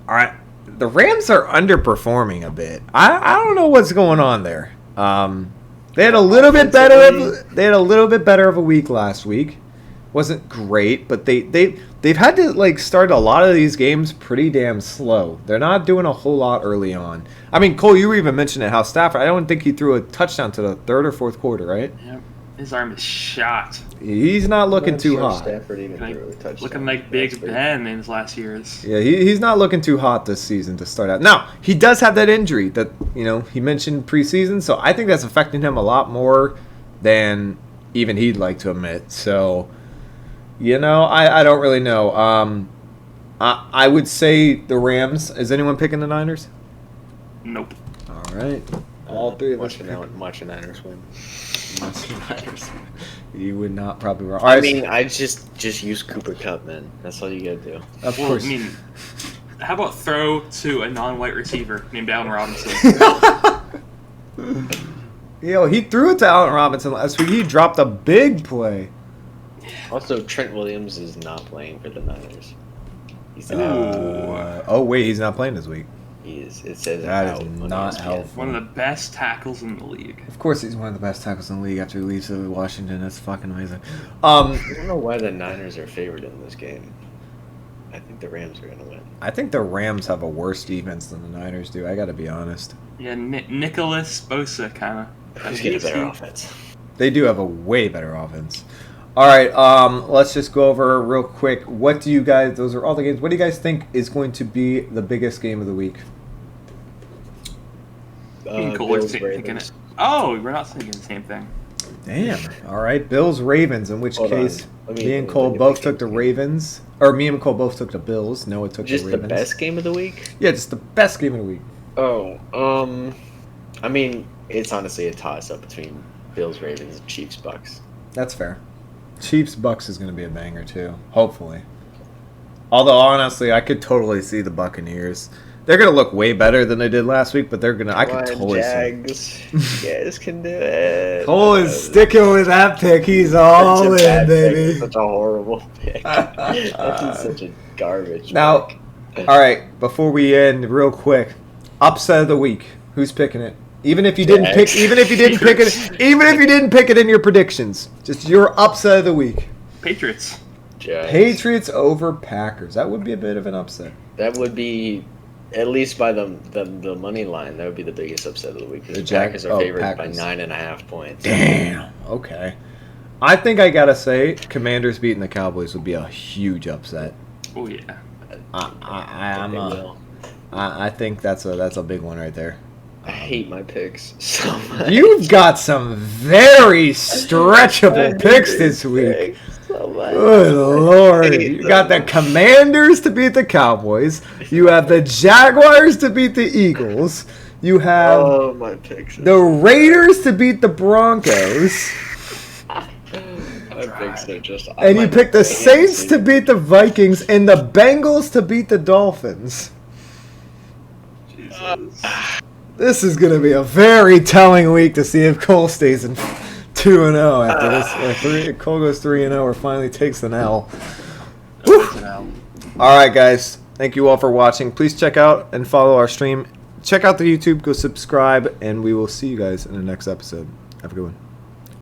all right, the Rams are underperforming a bit. I don't know what's going on there. They had a little bit better of a week last week. Wasn't great, but they've had to like start a lot of these games pretty damn slow. They're not doing a whole lot early on. I mean, Cole, you were even mentioning how Stafford. I don't think he threw a touchdown to the third or fourth quarter, right? Yep. His arm is shot. He's not looking too hot. Stafford even Like, threw a touchdown looking like Big last week. Ben in his last years. Yeah, he's not looking too hot this season to start out. Now, he does have that injury that, he mentioned preseason, so I think that's affecting him a lot more than even he'd like to admit. So, I don't really know. I would say the Rams. Is anyone picking the Niners? Nope. All right. All three of us. Watch the Niners win. You would not probably wrong. I mean, I just use Cooper Kupp, man. That's all you gotta do. of Well, course. I mean, how about throw to a non-white receiver named Allen Robinson? He threw it to Allen Robinson last week. He dropped a big play. Also, Trent Williams is not playing for the Niners. He's out. Wait, he's not playing this week. He is. It says That out is on not ESPN. helpful. One of the best tackles in the league. Of course, he's one of the best tackles in the league after he leaves to Washington. That's fucking amazing. I don't know why the Niners are favored in this game. I think the Rams are gonna win. I think the Rams have a worse defense than the Niners do. I got to be honest. Yeah, Nicholas Bosa kind of. Who's got a better offense? They do have a way better offense. All right, let's just go over real quick. What do you guys? Those are all the games. What do you guys think is going to be the biggest game of the week? Bills, Ravens. Oh, we're not thinking the same thing. Damn. All right, Bills Ravens. In which Hold on. case, Let me- me and let Cole me both think. took the Ravens, or me and Cole both took the Bills. Noah took Just the the Ravens. best game of the week? Yeah, just the best game of the week. Oh, I mean, it's honestly a toss-up between Bills, Ravens, and Chiefs, Bucks. That's fair. Chiefs Bucks is going to be a banger too. Hopefully. Although honestly, I could totally see the Buccaneers. They're going to look way better than they did last week, but they're going to. I could totally see. Jags. You guys can do it. Cole is sticking with that pick. He's all Such a in, bad pick. baby. Such a horrible pick. That's just such a garbage. Now, pick. all right. Before we end, real quick, upset of the week. Who's picking it? Even if you didn't pick, Jags. even if you didn't pick it, even if you didn't pick it in your predictions, just your upset of the week. Patriots. Jags. Patriots over Packers. That would be a bit of an upset. That would be, at least by the money line, that would be the biggest upset of the week. The Because the Packers are favored Packers. by 9.5 points. Damn. Okay. I think I gotta say, Commanders beating the Cowboys would be a huge upset. Oh yeah. I think that's a big one right there. I hate my picks so much. You've got some very stretchable picks this week. So much. Good lord. hate You got the them. Commanders to beat the Cowboys. You have the Jaguars to beat the Eagles. You have Oh, my picks. the Raiders to beat the Broncos. My picks are just. And you picked the Saints to beat the Vikings and the Bengals to beat the Dolphins. Jesus. This is going to be a very telling week to see if Cole stays in 2-0 after this. If Cole goes 3-0 or finally takes an L. Woo. All right, guys. Thank you all for watching. Please check out and follow our stream. Check out the YouTube. Go subscribe, and we will see you guys in the next episode. Have a good one.